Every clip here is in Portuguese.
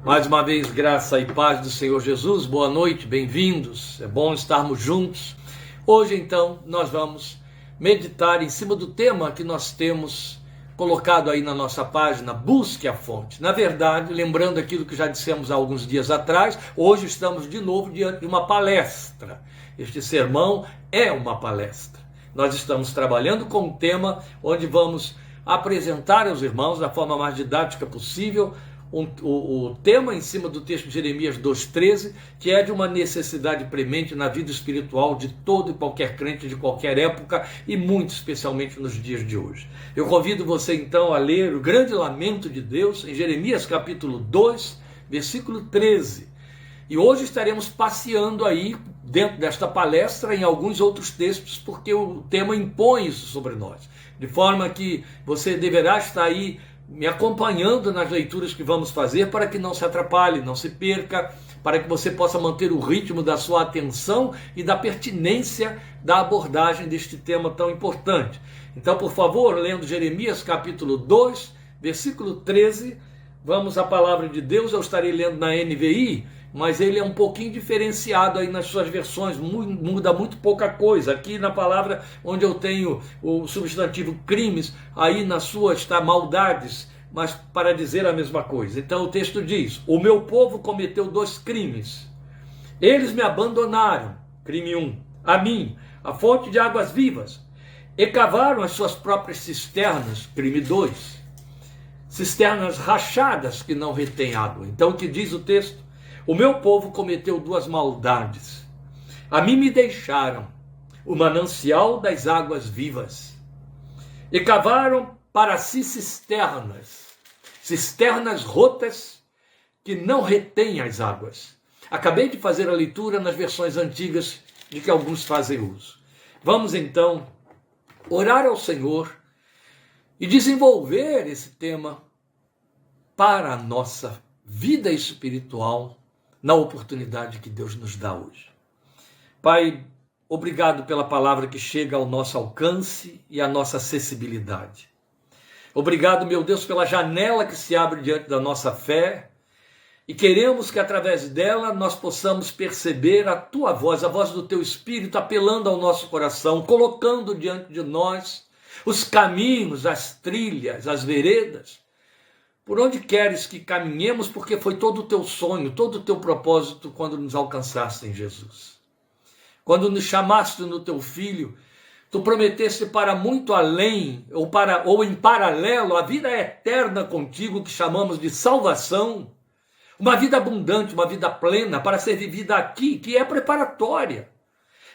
Mais uma vez, graça e paz do Senhor Jesus, boa noite, bem-vindos, é bom estarmos juntos. Hoje, então, nós vamos meditar em cima do tema que nós temos colocado aí na nossa página, Busque a Fonte. Na verdade, lembrando aquilo que já dissemos há alguns dias atrás, hoje estamos de novo diante de uma palestra. Este sermão é uma palestra. Nós estamos trabalhando com um tema onde vamos apresentar aos irmãos, da forma mais didática possível, o tema em cima do texto de Jeremias 2,13, que é de uma necessidade premente na vida espiritual de todo e qualquer crente de qualquer época e muito especialmente nos dias de hoje. Eu convido você então a ler o grande lamento de Deus em Jeremias capítulo 2, versículo 13. E hoje estaremos passeando aí dentro desta palestra em alguns outros textos, porque o tema impõe isso sobre nós. De forma que você deverá estar aí me acompanhando nas leituras que vamos fazer para que não se atrapalhe, não se perca, para que você possa manter o ritmo da sua atenção e da pertinência da abordagem deste tema tão importante. Então, por favor, lendo Jeremias capítulo 2, versículo 13, vamos à palavra de Deus. Eu estarei lendo na NVI, mas ele é um pouquinho diferenciado aí nas suas versões, muda muito pouca coisa. Aqui na palavra onde eu tenho o substantivo crimes, aí na sua está maldades, mas para dizer a mesma coisa. Então o texto diz: o meu povo cometeu 2 crimes. Eles me abandonaram, crime 1, a mim, a fonte de águas vivas, e cavaram as suas próprias cisternas, crime 2, cisternas rachadas que não retêm água. Então o que diz o texto? O meu povo cometeu 2 maldades. A mim me deixaram o manancial das águas vivas e cavaram para si cisternas rotas que não retêm as águas. Acabei de fazer a leitura nas versões antigas de que alguns fazem uso. Vamos então orar ao Senhor e desenvolver esse tema para a nossa vida espiritual na oportunidade que Deus nos dá hoje. Pai, obrigado pela palavra que chega ao nosso alcance e à nossa acessibilidade. Obrigado, meu Deus, pela janela que se abre diante da nossa fé e queremos que através dela nós possamos perceber a Tua voz, a voz do Teu Espírito apelando ao nosso coração, colocando diante de nós os caminhos, as trilhas, as veredas, por onde queres que caminhemos, porque foi todo o teu sonho, todo o teu propósito quando nos alcançaste em Jesus. Quando nos chamaste no teu Filho, tu prometeste para muito além, ou em paralelo, a vida eterna contigo, que chamamos de salvação, uma vida abundante, uma vida plena, para ser vivida aqui, que é preparatória.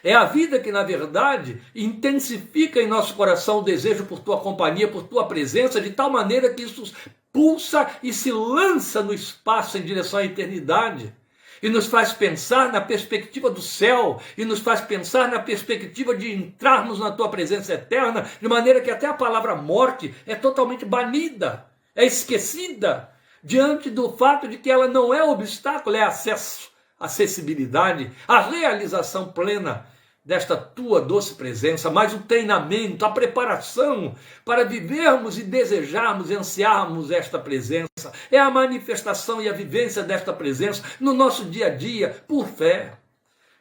É a vida que, na verdade, intensifica em nosso coração o desejo por tua companhia, por tua presença, de tal maneira que isso pulsa e se lança no espaço em direção à eternidade. E nos faz pensar na perspectiva do céu, e nos faz pensar na perspectiva de entrarmos na tua presença eterna, de maneira que até a palavra morte é totalmente banida, é esquecida, diante do fato de que ela não é obstáculo, é acesso. Acessibilidade, a realização plena desta tua doce presença, mas o treinamento, a preparação para vivermos e desejarmos e ansiarmos esta presença, é a manifestação e a vivência desta presença no nosso dia a dia, por fé,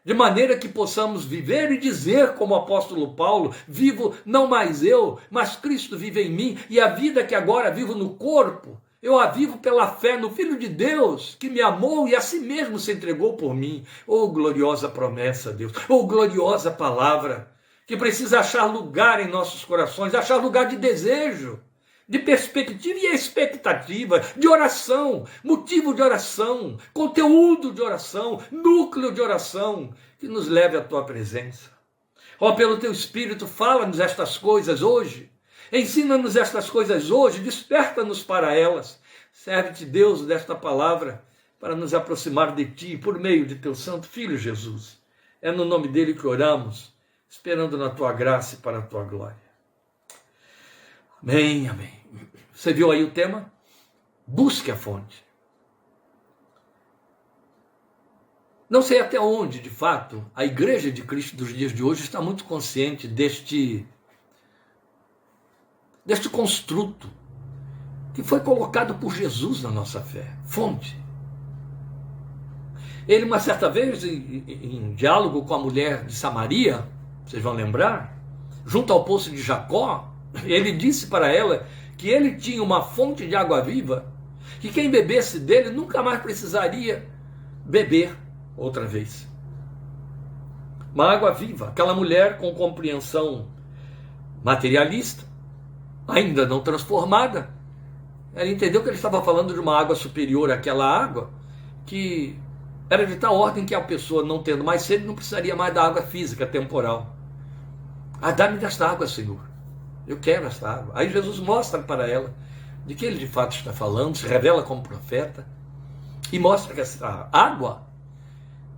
de maneira que possamos viver e dizer como o apóstolo Paulo: vivo não mais eu, mas Cristo vive em mim, e a vida que agora vivo no corpo, eu a vivo pela fé no Filho de Deus, que me amou e a si mesmo se entregou por mim. Oh, gloriosa promessa, Deus! Oh, gloriosa palavra, que precisa achar lugar em nossos corações, achar lugar de desejo, de perspectiva e expectativa, de oração, motivo de oração, conteúdo de oração, núcleo de oração, que nos leve à tua presença. Oh, pelo teu Espírito, fala-nos estas coisas hoje. Ensina-nos estas coisas hoje, desperta-nos para elas. Serve-te, Deus, desta palavra para nos aproximar de Ti por meio de Teu Santo Filho Jesus. É no nome dele que oramos, esperando na Tua graça e para a Tua glória. Amém, amém. Você viu aí o tema? Busque a fonte. Não sei até onde, de fato, a Igreja de Cristo dos dias de hoje está muito consciente deste construto que foi colocado por Jesus na nossa fé, fonte. Ele, uma certa vez, em diálogo com a mulher de Samaria, vocês vão lembrar, junto ao poço de Jacó, ele disse para ela que ele tinha uma fonte de água viva, que quem bebesse dele nunca mais precisaria beber outra vez. Uma água viva. Aquela mulher com compreensão materialista, ainda não transformada, ela entendeu que ele estava falando de uma água superior àquela água, que era de tal ordem que a pessoa, não tendo mais sede, não precisaria mais da água física, temporal. Dá-me desta água, Senhor. Eu quero esta água. Aí Jesus mostra para ela de que ele de fato está falando, se revela como profeta, e mostra que essa água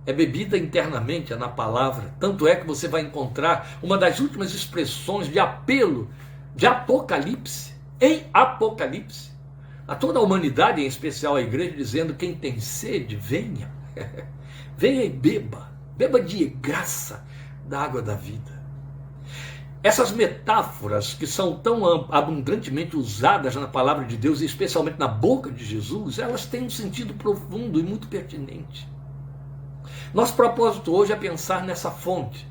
é bebida internamente, é na palavra. Tanto é que você vai encontrar uma das últimas expressões de apelo de Apocalipse, em Apocalipse, a toda a humanidade, em especial a igreja, dizendo: quem tem sede, venha. Venha e beba. Beba de graça da água da vida. Essas metáforas que são tão abundantemente usadas na palavra de Deus, e especialmente na boca de Jesus, elas têm um sentido profundo e muito pertinente. Nosso propósito hoje é pensar nessa fonte.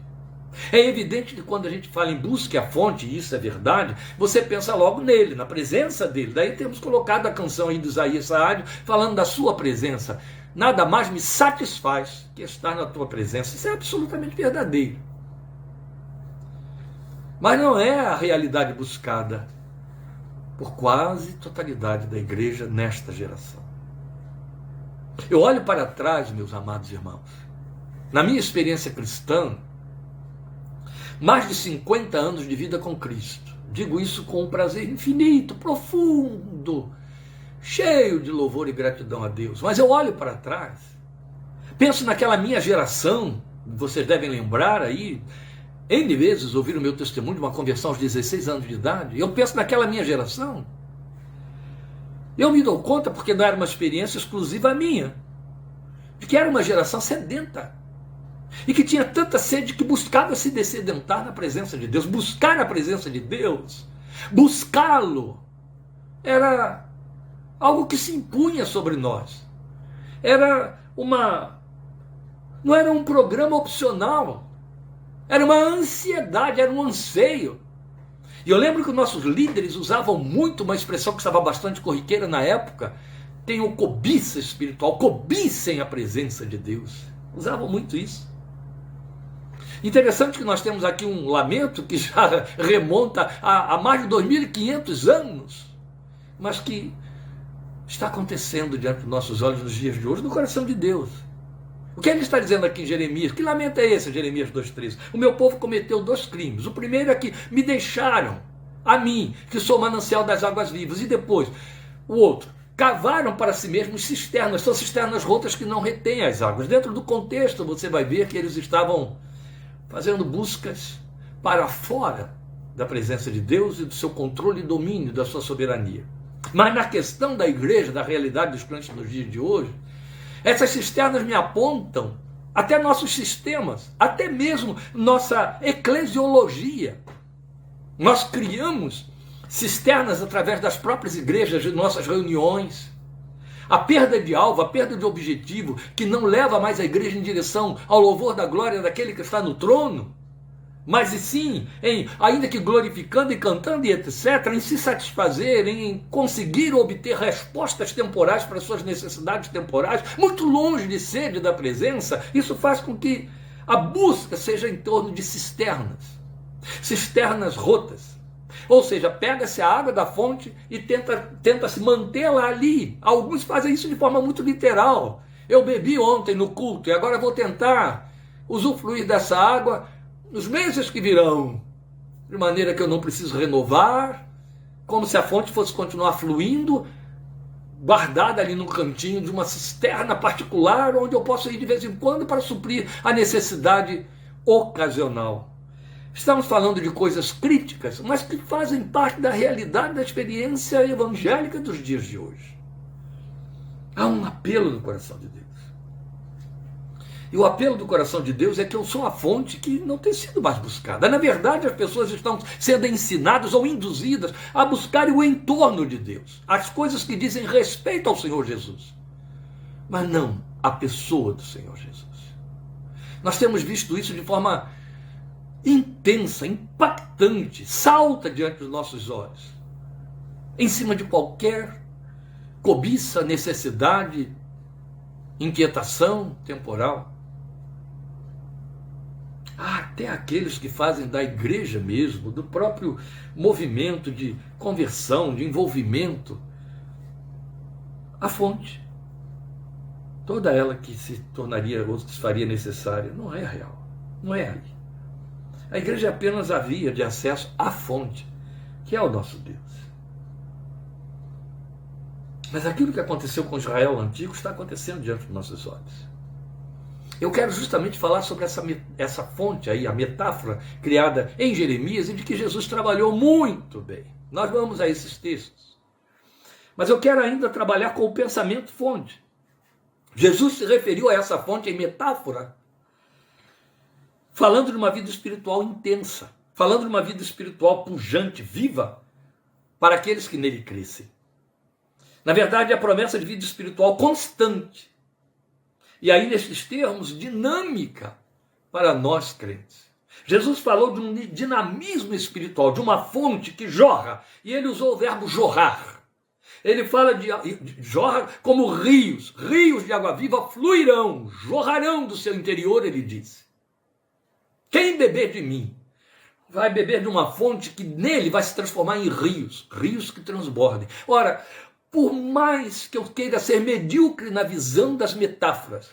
É evidente que quando a gente fala em busque a fonte, e isso é verdade, você pensa logo nele, na presença dele. Daí temos colocado a canção aí de Isaías Saad, falando da sua presença. Nada mais me satisfaz que estar na tua presença. Isso é absolutamente verdadeiro. Mas não é a realidade buscada por quase totalidade da igreja nesta geração. Eu olho para trás, meus amados irmãos, na minha experiência cristã, mais de 50 anos de vida com Cristo. Digo isso com um prazer infinito, profundo, cheio de louvor e gratidão a Deus. Mas eu olho para trás, penso naquela minha geração, vocês devem lembrar aí, N vezes ouviram o meu testemunho de uma conversão aos 16 anos de idade. Eu penso naquela minha geração. Eu me dou conta, porque não era uma experiência exclusiva minha, de que era uma geração sedenta. E que tinha tanta sede que buscava se dessedentar na presença de Deus. Buscar a presença de Deus, buscá-lo, era algo que se impunha sobre nós. Não era um programa opcional. Era uma ansiedade, era um anseio. E eu lembro que nossos líderes usavam muito uma expressão que estava bastante corriqueira na época. Tenham cobiça espiritual, cobicem a presença de Deus. Usavam muito isso. Interessante que nós temos aqui um lamento que já remonta a mais de 2.500 anos, mas que está acontecendo diante dos nossos olhos nos dias de hoje, no coração de Deus. O que ele está dizendo aqui em Jeremias? Que lamento é esse, Jeremias 2,13? O meu povo cometeu 2 crimes. O primeiro é que me deixaram, a mim, que sou manancial das águas vivas. E depois, o outro, cavaram para si mesmos cisternas. São cisternas rotas que não retêm as águas. Dentro do contexto, você vai ver que eles estavam fazendo buscas para fora da presença de Deus e do seu controle e domínio, da sua soberania. Mas na questão da igreja, da realidade dos crentes nos dias de hoje, essas cisternas me apontam até nossos sistemas, até mesmo nossa eclesiologia. Nós criamos cisternas através das próprias igrejas, de nossas reuniões. A perda de alvo, a perda de objetivo, que não leva mais a igreja em direção ao louvor da glória daquele que está no trono, mas e sim, ainda que glorificando e cantando e etc., em se satisfazer, em conseguir obter respostas temporais para suas necessidades temporais, muito longe de sede da presença. Isso faz com que a busca seja em torno de cisternas rotas. Ou seja, pega-se a água da fonte e tenta-se mantê-la ali. Alguns fazem isso de forma muito literal. Eu bebi ontem no culto e agora vou tentar usufruir dessa água nos meses que virão, de maneira que eu não preciso renovar, como se a fonte fosse continuar fluindo, guardada ali no cantinho de uma cisterna particular, onde eu posso ir de vez em quando para suprir a necessidade ocasional. Estamos falando de coisas críticas, mas que fazem parte da realidade da experiência evangélica dos dias de hoje. Há um apelo no coração de Deus. E o apelo do coração de Deus é que eu sou a fonte que não tem sido mais buscada. Na verdade, as pessoas estão sendo ensinadas ou induzidas a buscarem o entorno de Deus, as coisas que dizem respeito ao Senhor Jesus, mas não a pessoa do Senhor Jesus. Nós temos visto isso de forma intensa, impactante, salta diante dos nossos olhos, em cima de qualquer cobiça, necessidade, inquietação temporal. Há até aqueles que fazem da igreja mesmo, do próprio movimento de conversão, de envolvimento, a fonte. Toda ela que se tornaria ou se faria necessária, não é real, não é aí. A igreja é apenas a via de acesso à fonte, que é o nosso Deus. Mas aquilo que aconteceu com Israel antigo está acontecendo diante dos nossos olhos. Eu quero justamente falar sobre essa fonte aí, a metáfora criada em Jeremias e de que Jesus trabalhou muito bem. Nós vamos a esses textos. Mas eu quero ainda trabalhar com o pensamento fonte. Jesus se referiu a essa fonte em metáfora, falando de uma vida espiritual intensa, falando de uma vida espiritual pujante, viva, para aqueles que nele crescem. Na verdade, é a promessa de vida espiritual constante. E aí, nesses termos, dinâmica para nós crentes. Jesus falou de um dinamismo espiritual, de uma fonte que jorra, e ele usou o verbo jorrar. Ele fala de jorra como rios, rios de água viva fluirão, jorrarão do seu interior, ele disse. Quem beber de mim vai beber de uma fonte que nele vai se transformar em rios, rios que transbordem. Ora, por mais que eu queira ser medíocre na visão das metáforas,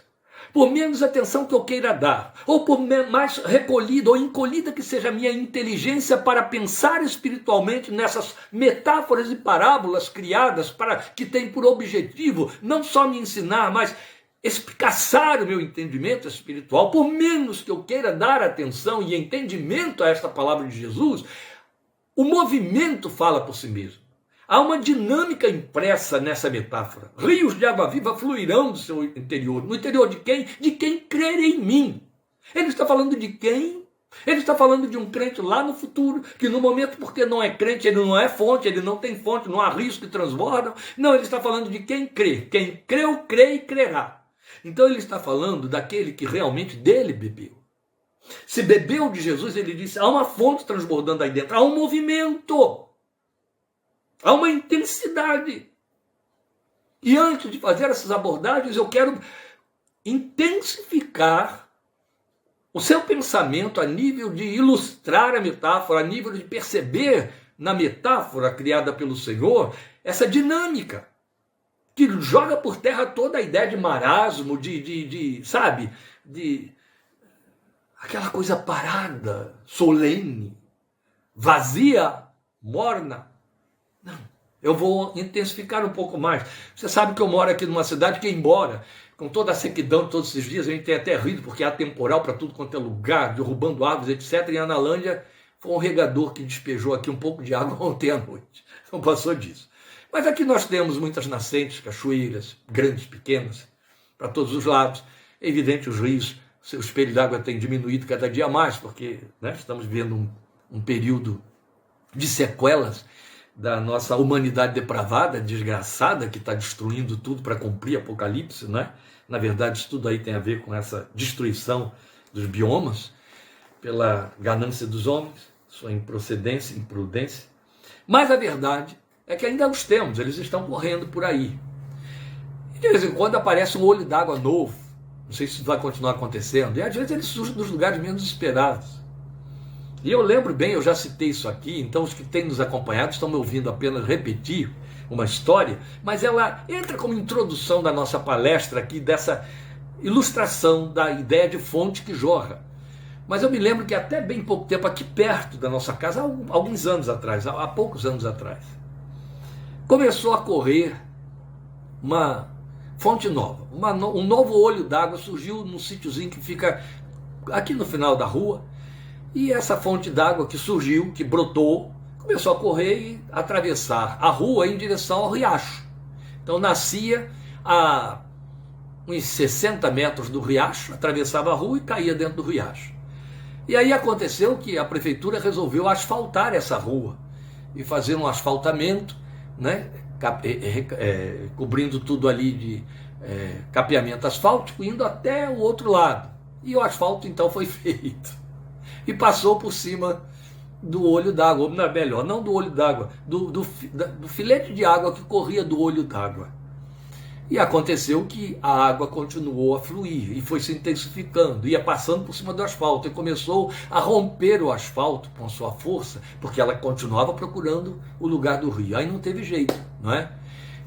por menos atenção que eu queira dar, ou por mais recolhida ou encolhida que seja a minha inteligência para pensar espiritualmente nessas metáforas e parábolas criadas para que tem por objetivo não só me ensinar, mas explicar o meu entendimento espiritual, por menos que eu queira dar atenção e entendimento a esta palavra de Jesus, o movimento fala por si mesmo. Há uma dinâmica impressa nessa metáfora. Rios de água viva fluirão do seu interior. No interior de quem? De quem crer em mim. Ele está falando de quem? Ele está falando de um crente lá no futuro, que no momento, porque não é crente, ele não é fonte, ele não tem fonte, não há rios que transbordam. Não, ele está falando de quem crê. Quem creu, crê e crerá. Então ele está falando daquele que realmente dele bebeu. Se bebeu de Jesus, ele disse, há uma fonte transbordando aí dentro, há um movimento. Há uma intensidade. E antes de fazer essas abordagens, eu quero intensificar o seu pensamento a nível de ilustrar a metáfora, a nível de perceber na metáfora criada pelo Senhor essa dinâmica que joga por terra toda a ideia de marasmo, sabe, de aquela coisa parada, solene, vazia, morna. Não, eu vou intensificar um pouco mais. Você sabe que eu moro aqui numa cidade que, embora com toda a sequidão de todos esses dias, a gente tem até rido, porque há temporal para tudo quanto é lugar, derrubando árvores, etc. Em Analândia, foi um regador que despejou aqui um pouco de água ontem à noite. Não passou disso. Mas aqui nós temos muitas nascentes, cachoeiras, grandes, pequenas, para todos os lados. É evidente, os rios, seu espelho d'água tem diminuído cada dia mais, porque estamos vivendo um período de sequelas da nossa humanidade depravada, desgraçada, que está destruindo tudo para cumprir Apocalipse, né? Na verdade, isso tudo aí tem a ver com essa destruição dos biomas, pela ganância dos homens, sua improcedência, imprudência. Mas a verdade é que ainda os temos, eles estão correndo por aí. E de vez em quando aparece um olho d'água novo, não sei se isso vai continuar acontecendo, e às vezes eles surgem dos lugares menos esperados. E eu lembro bem, eu já citei isso aqui, então os que têm nos acompanhado estão me ouvindo apenas repetir uma história, mas ela entra como introdução da nossa palestra aqui, dessa ilustração da ideia de fonte que jorra. Mas eu me lembro que até bem pouco tempo, aqui perto da nossa casa, há alguns anos atrás, há poucos anos atrás, começou a correr uma fonte nova, um novo olho d'água surgiu num sítiozinho que fica aqui no final da rua. E essa fonte d'água que surgiu, que brotou, começou a correr e atravessar a rua em direção ao riacho. Então nascia a uns 60 metros do riacho, atravessava a rua e caía dentro do riacho. E aí aconteceu que a prefeitura resolveu asfaltar essa rua e fazer um asfaltamento, né, cobrindo tudo ali capeamento asfáltico, indo até o outro lado. E o asfalto então foi feito. E passou por cima do olho d'água, ou melhor, não do olho d'água, do filete de água que corria do olho d'água. E aconteceu que a água continuou a fluir e foi se intensificando, ia passando por cima do asfalto e começou a romper o asfalto com sua força, porque ela continuava procurando o lugar do rio. Aí não teve jeito, não é?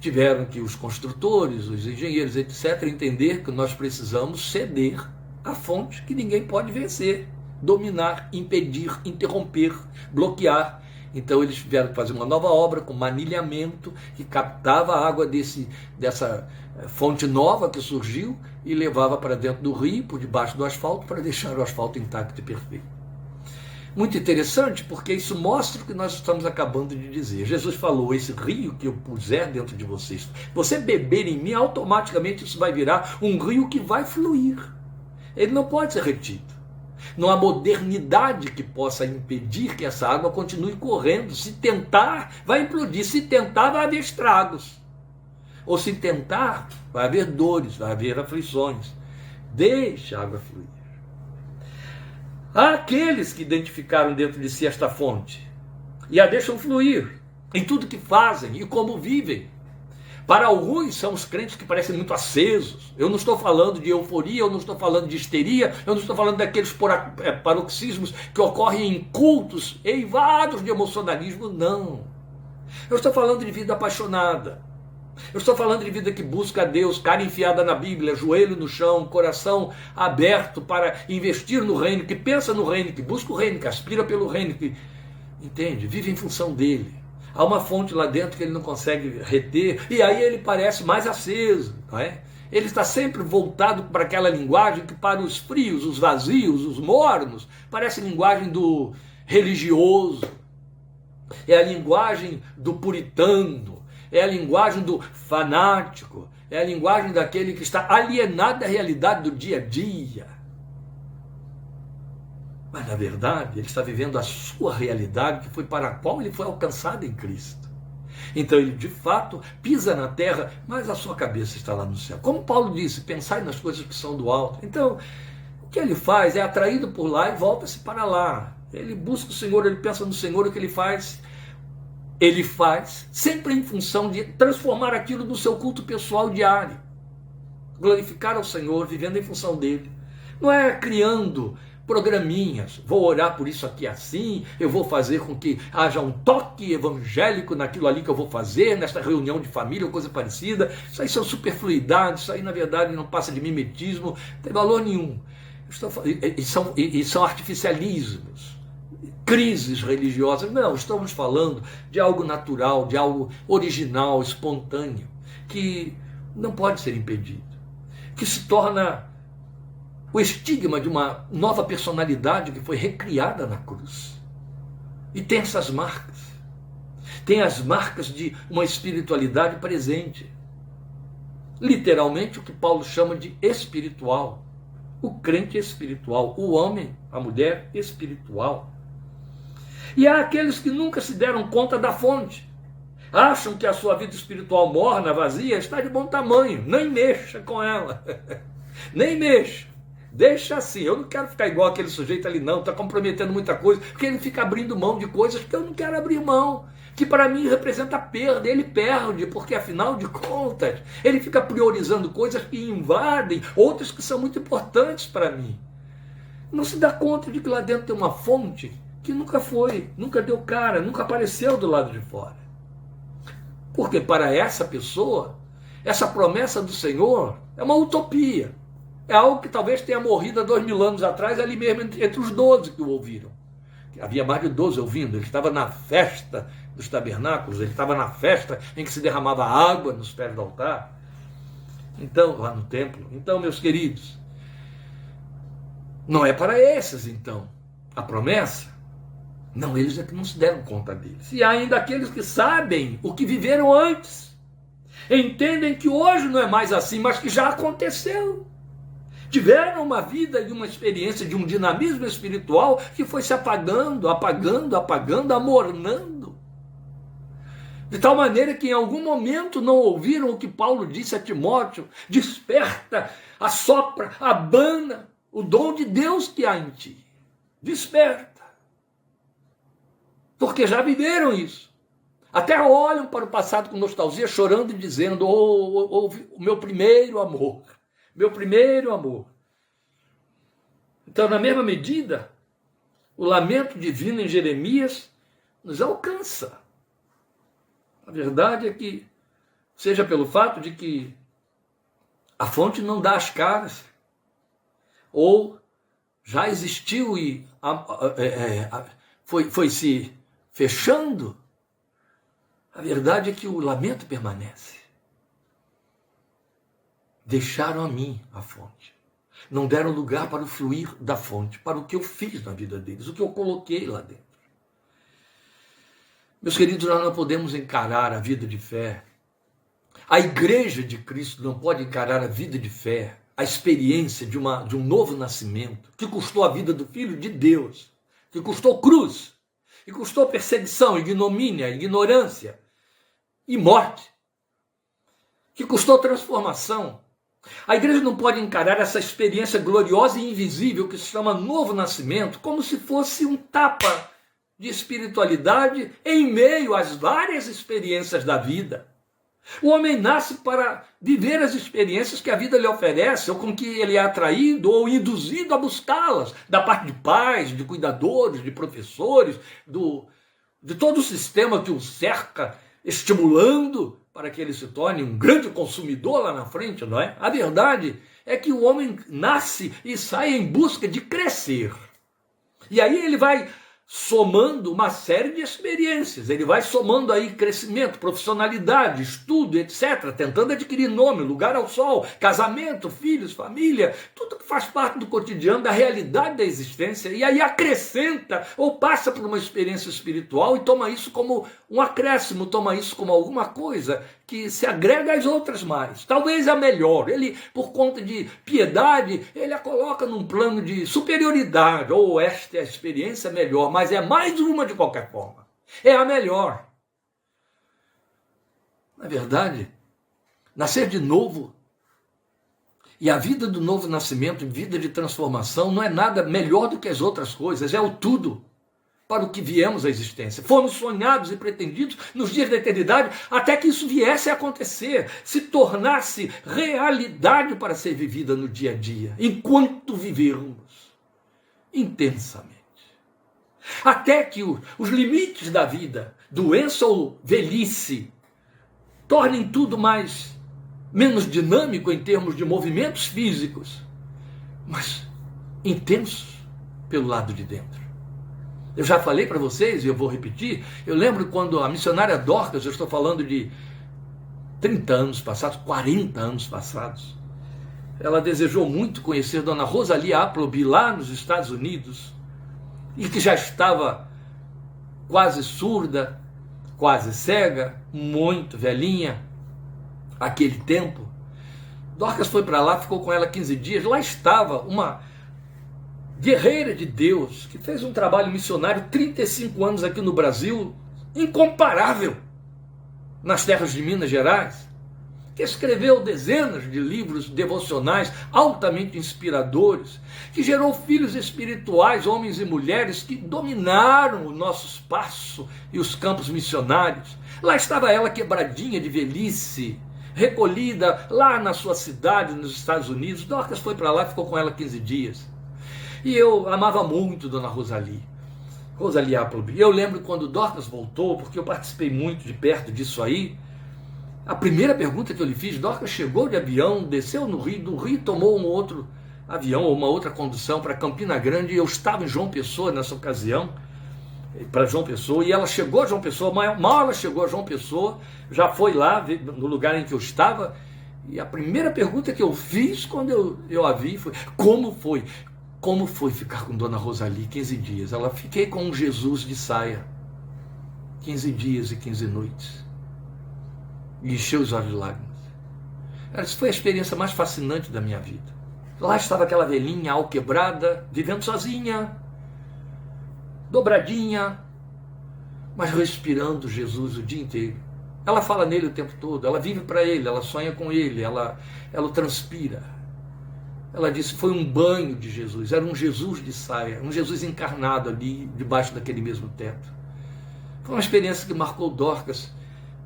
Tiveram que os construtores, os engenheiros, etc., entender que nós precisamos ceder à fonte que ninguém pode vencer, dominar, impedir, interromper, bloquear. Então eles tiveram que fazer uma nova obra com manilhamento que captava a água dessa fonte nova que surgiu e levava para dentro do rio, por debaixo do asfalto, para deixar o asfalto intacto e perfeito. Muito interessante, porque isso mostra o que nós estamos acabando de dizer. Jesus falou: esse rio que eu puser dentro de vocês, você beber em mim, automaticamente isso vai virar um rio que vai fluir. Ele não pode ser retido. Não há modernidade que possa impedir que essa água continue correndo. Se tentar, vai implodir. Se tentar, vai haver estragos. Ou se tentar, vai haver dores, vai haver aflições. Deixa a água fluir. Há aqueles que identificaram dentro de si esta fonte e a deixam fluir em tudo que fazem e como vivem. Para alguns são os crentes que parecem muito acesos. Eu não estou falando de euforia, eu não estou falando de histeria, eu não estou falando daqueles paroxismos que ocorrem em cultos eivados de emocionalismo, não. Eu estou falando de vida apaixonada. Eu estou falando de vida que busca a Deus, cara enfiada na Bíblia, joelho no chão, coração aberto para investir no reino, que pensa no reino, que busca o reino, que aspira pelo reino, que, entende, vive em função dele. Há uma fonte lá dentro que ele não consegue reter, e aí ele parece mais aceso, não é? Ele está sempre voltado para aquela linguagem que para os frios, os vazios, os mornos, parece a linguagem do religioso, é a linguagem do puritano, é a linguagem do fanático, é a linguagem daquele que está alienado da realidade do dia a dia. Mas, na verdade, ele está vivendo a sua realidade, que foi para a qual ele foi alcançado em Cristo. Então, ele, de fato, pisa na terra, mas a sua cabeça está lá no céu. Como Paulo disse, pensai nas coisas que são do alto. Então, o que ele faz é atraído por lá e volta-se para lá. Ele busca o Senhor, ele pensa no Senhor, o que ele faz sempre em função de transformar aquilo no seu culto pessoal diário. Glorificar ao Senhor, vivendo em função dele. Não é criando programinhas, vou orar por isso aqui assim, eu vou fazer com que haja um toque evangélico naquilo ali que eu vou fazer, nesta reunião de família ou coisa parecida. Isso aí são superfluidades, isso aí na verdade não passa de mimetismo, não tem valor nenhum. E são artificialismos, crises religiosas. Não, estamos falando de algo natural, de algo original, espontâneo, que não pode ser impedido, que se torna o estigma de uma nova personalidade que foi recriada na cruz. E tem essas marcas. Tem as marcas de uma espiritualidade presente. Literalmente o que Paulo chama de espiritual. O crente espiritual, o homem, a mulher espiritual. E há aqueles que nunca se deram conta da fonte. Acham que a sua vida espiritual morna, vazia, está de bom tamanho. Nem mexa com ela. Nem mexa. Deixa assim, eu não quero ficar igual aquele sujeito ali não, está comprometendo muita coisa, porque ele fica abrindo mão de coisas que eu não quero abrir mão, que para mim representa perda. Ele perde, porque afinal de contas, ele fica priorizando coisas que invadem, outras que são muito importantes para mim. Não se dá conta de que lá dentro tem uma fonte que nunca foi, nunca deu cara, nunca apareceu do lado de fora. Porque para essa pessoa, essa promessa do Senhor é uma utopia. É algo que talvez tenha morrido há 2000 anos atrás, ali mesmo entre os 12 que o ouviram. Havia mais de 12 ouvindo, ele estava na festa dos tabernáculos, ele estava na festa em que se derramava água nos pés do altar. Então, lá no templo. Então, meus queridos, não é para esses, então, a promessa. Não, eles é que não se deram conta deles. E há ainda aqueles que sabem o que viveram antes. Entendem que hoje não é mais assim, mas que já aconteceu. Tiveram uma vida e uma experiência de um dinamismo espiritual que foi se apagando, amornando. De tal maneira que em algum momento não ouviram o que Paulo disse a Timóteo: desperta, assopra, abana o dom de Deus que há em ti. Desperta. Porque já viveram isso. Até olham para o passado com nostalgia, chorando e dizendo: o meu primeiro amor, meu primeiro amor. Então, na mesma medida, o lamento divino em Jeremias nos alcança. A verdade é que, seja pelo fato de que a fonte não dá as caras, ou já existiu e foi se fechando, a verdade é que o lamento permanece. Deixaram a mim a fonte. Não deram lugar para o fluir da fonte, para o que eu fiz na vida deles, o que eu coloquei lá dentro. Meus queridos, nós não podemos encarar a vida de fé. A igreja de Cristo não pode encarar a vida de fé, a experiência de um novo nascimento, que custou a vida do Filho de Deus, que custou cruz, que custou perseguição, ignomínia, ignorância e morte, que custou transformação. A igreja não pode encarar essa experiência gloriosa e invisível que se chama novo nascimento como se fosse um tapa de espiritualidade em meio às várias experiências da vida. O homem nasce para viver as experiências que a vida lhe oferece, ou com que ele é atraído ou induzido a buscá-las, da parte de pais, de cuidadores, de professores, de todo o sistema que o cerca, estimulando para que ele se torne um grande consumidor lá na frente, não é? A verdade é que o homem nasce e sai em busca de crescer. E aí ele vai somando uma série de experiências, ele vai somando aí crescimento, profissionalidade, estudo, etc., tentando adquirir nome, lugar ao sol, casamento, filhos, família, tudo que faz parte do cotidiano, da realidade da existência, e aí acrescenta ou passa por uma experiência espiritual e toma isso como um acréscimo, toma isso como alguma coisa que se agrega às outras mais. Talvez a melhor. Ele, por conta de piedade, ele a coloca num plano de superioridade, ou esta é a experiência melhor, mas é mais uma de qualquer forma. É a melhor. Na verdade, nascer de novo e a vida do novo nascimento, vida de transformação, não é nada melhor do que as outras coisas, é o tudo para o que viemos à existência. Fomos sonhados e pretendidos nos dias da eternidade até que isso viesse a acontecer, se tornasse realidade para ser vivida no dia a dia, enquanto vivermos intensamente. Até que os limites da vida, doença ou velhice, tornem tudo menos dinâmico em termos de movimentos físicos, mas intensos pelo lado de dentro. Eu já falei para vocês, e eu vou repetir, eu lembro quando a missionária Dorcas, eu estou falando de 30 anos passados, 40 anos passados, ela desejou muito conhecer Dona Rosalie Appleby lá nos Estados Unidos, e que já estava quase surda, quase cega, muito velhinha, aquele tempo. Dorcas foi para lá, ficou com ela 15 dias, lá estava uma guerreira de Deus, que fez um trabalho missionário 35 anos aqui no Brasil, incomparável, nas terras de Minas Gerais, que escreveu dezenas de livros devocionais altamente inspiradores, que gerou filhos espirituais, homens e mulheres que dominaram o nosso espaço e os campos missionários. Lá estava ela quebradinha de velhice, recolhida lá na sua cidade, nos Estados Unidos. Dorcas foi para lá, ficou com ela 15 dias. E eu amava muito Dona Rosalie Appleby. Eu lembro quando Dorcas voltou, porque eu participei muito de perto disso aí, a primeira pergunta que eu lhe fiz, Dorcas chegou de avião, desceu no Rio, do Rio tomou um outro avião, ou uma outra condução para Campina Grande, e eu estava em João Pessoa nessa ocasião, para João Pessoa, e ela chegou a João Pessoa, mal ela chegou a João Pessoa, já foi lá, no lugar em que eu estava, e a primeira pergunta que eu fiz quando eu a vi foi: como foi ficar com Dona Rosalie 15 dias? Ela: fiquei com um Jesus de saia, 15 dias e 15 noites. E encheu os olhos de lágrimas. Essa foi a experiência mais fascinante da minha vida. Lá estava aquela velhinha alquebrada, vivendo sozinha, dobradinha, mas respirando Jesus o dia inteiro. Ela fala nele o tempo todo, ela vive para ele, ela sonha com ele, ela o transpira. Ela disse, foi um banho de Jesus, era um Jesus de saia, um Jesus encarnado ali, debaixo daquele mesmo teto. Foi uma experiência que marcou Dorcas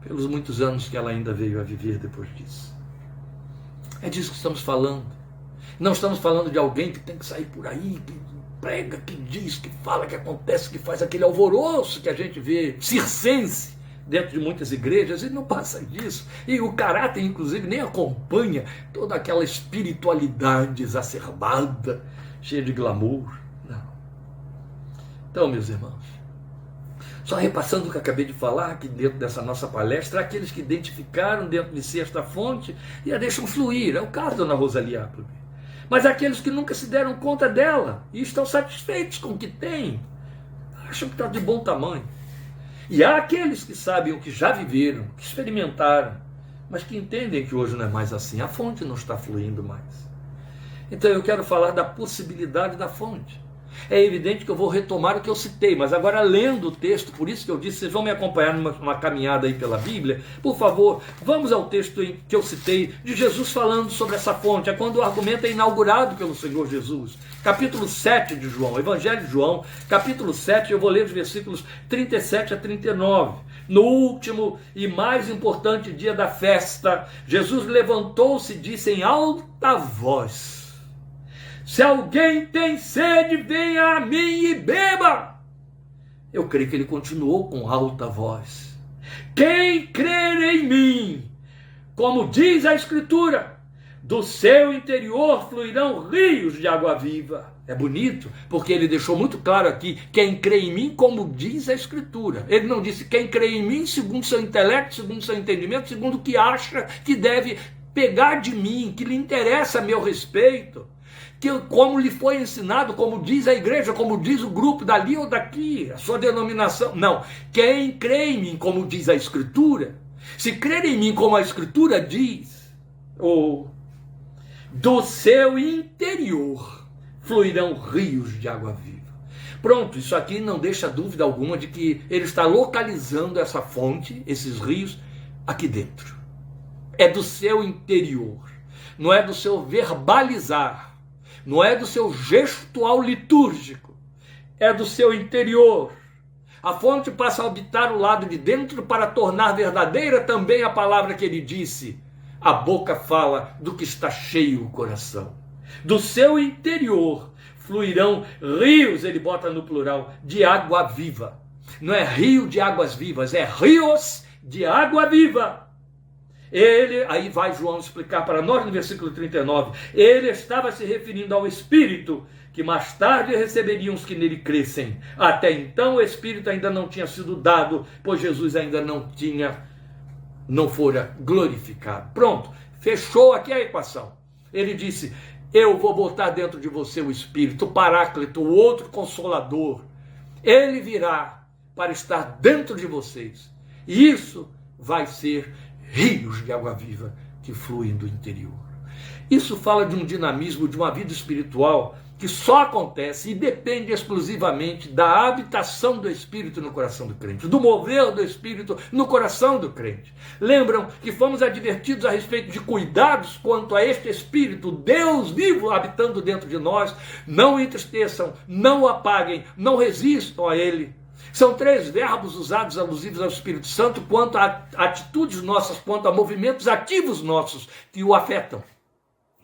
pelos muitos anos que ela ainda veio a viver depois disso. É disso que estamos falando. Não estamos falando de alguém que tem que sair por aí, que prega, que diz, que fala, que acontece, que faz aquele alvoroço que a gente vê circense dentro de muitas igrejas. Ele não passa disso. E o caráter, inclusive, nem acompanha toda aquela espiritualidade exacerbada, cheia de glamour. Não. Então, meus irmãos, só repassando o que acabei de falar aqui dentro dessa nossa palestra, aqueles que identificaram dentro de si esta fonte e a deixam fluir. É o caso da Dona Rosalie Appleby. Mas aqueles que nunca se deram conta dela e estão satisfeitos com o que têm, acham que está de bom tamanho. E há aqueles que sabem o que já viveram, que experimentaram, mas que entendem que hoje não é mais assim. A fonte não está fluindo mais. Então eu quero falar da possibilidade da fonte. É evidente que eu vou retomar o que eu citei, mas agora lendo o texto, por isso que eu disse, vocês vão me acompanhar numa caminhada aí pela Bíblia, por favor, vamos ao texto que eu citei, de Jesus falando sobre essa fonte, é quando o argumento é inaugurado pelo Senhor Jesus. Capítulo 7 de João, Evangelho de João, capítulo 7, eu vou ler os versículos 37 a 39. No último e mais importante dia da festa, Jesus levantou-se e disse em alta voz: se alguém tem sede, venha a mim e beba. Eu creio que ele continuou com alta voz. Quem crer em mim, como diz a Escritura, do seu interior fluirão rios de água viva. É bonito, porque ele deixou muito claro aqui, quem crê em mim, como diz a Escritura. Ele não disse quem crê em mim segundo seu intelecto, segundo seu entendimento, segundo o que acha que deve pegar de mim, que lhe interessa a meu respeito. Como lhe foi ensinado, como diz a igreja, como diz o grupo dali ou daqui, a sua denominação. Não, quem crê em mim, como diz a Escritura, se crer em mim como a Escritura diz, do seu interior fluirão rios de água viva. Pronto, isso aqui não deixa dúvida alguma de que ele está localizando essa fonte, esses rios, aqui dentro. É do seu interior, não é do seu verbalizar, não é do seu gestual litúrgico, é do seu interior. A fonte passa a habitar o lado de dentro para tornar verdadeira também a palavra que ele disse. A boca fala do que está cheio o coração. Do seu interior fluirão rios, ele bota no plural, de água viva. Não é rio de águas vivas, é rios de água viva. Aí vai João explicar para nós no versículo 39, ele estava se referindo ao Espírito, que mais tarde receberiam os que nele crescem. Até então o Espírito ainda não tinha sido dado, pois Jesus ainda não fora glorificado. Pronto, fechou aqui a equação. Ele disse, eu vou botar dentro de você o Espírito, o Paráclito, o outro Consolador. Ele virá para estar dentro de vocês. E isso vai ser rios de água viva que fluem do interior. Isso fala de um dinamismo, de uma vida espiritual que só acontece e depende exclusivamente da habitação do Espírito no coração do crente, do mover do Espírito no coração do crente. Lembram que fomos advertidos a respeito de cuidados quanto a este Espírito, Deus vivo habitando dentro de nós. Não o entristeçam, não o apaguem, não resistam a ele. São 3 verbos usados alusivos ao Espírito Santo quanto a atitudes nossas, quanto a movimentos ativos nossos que o afetam.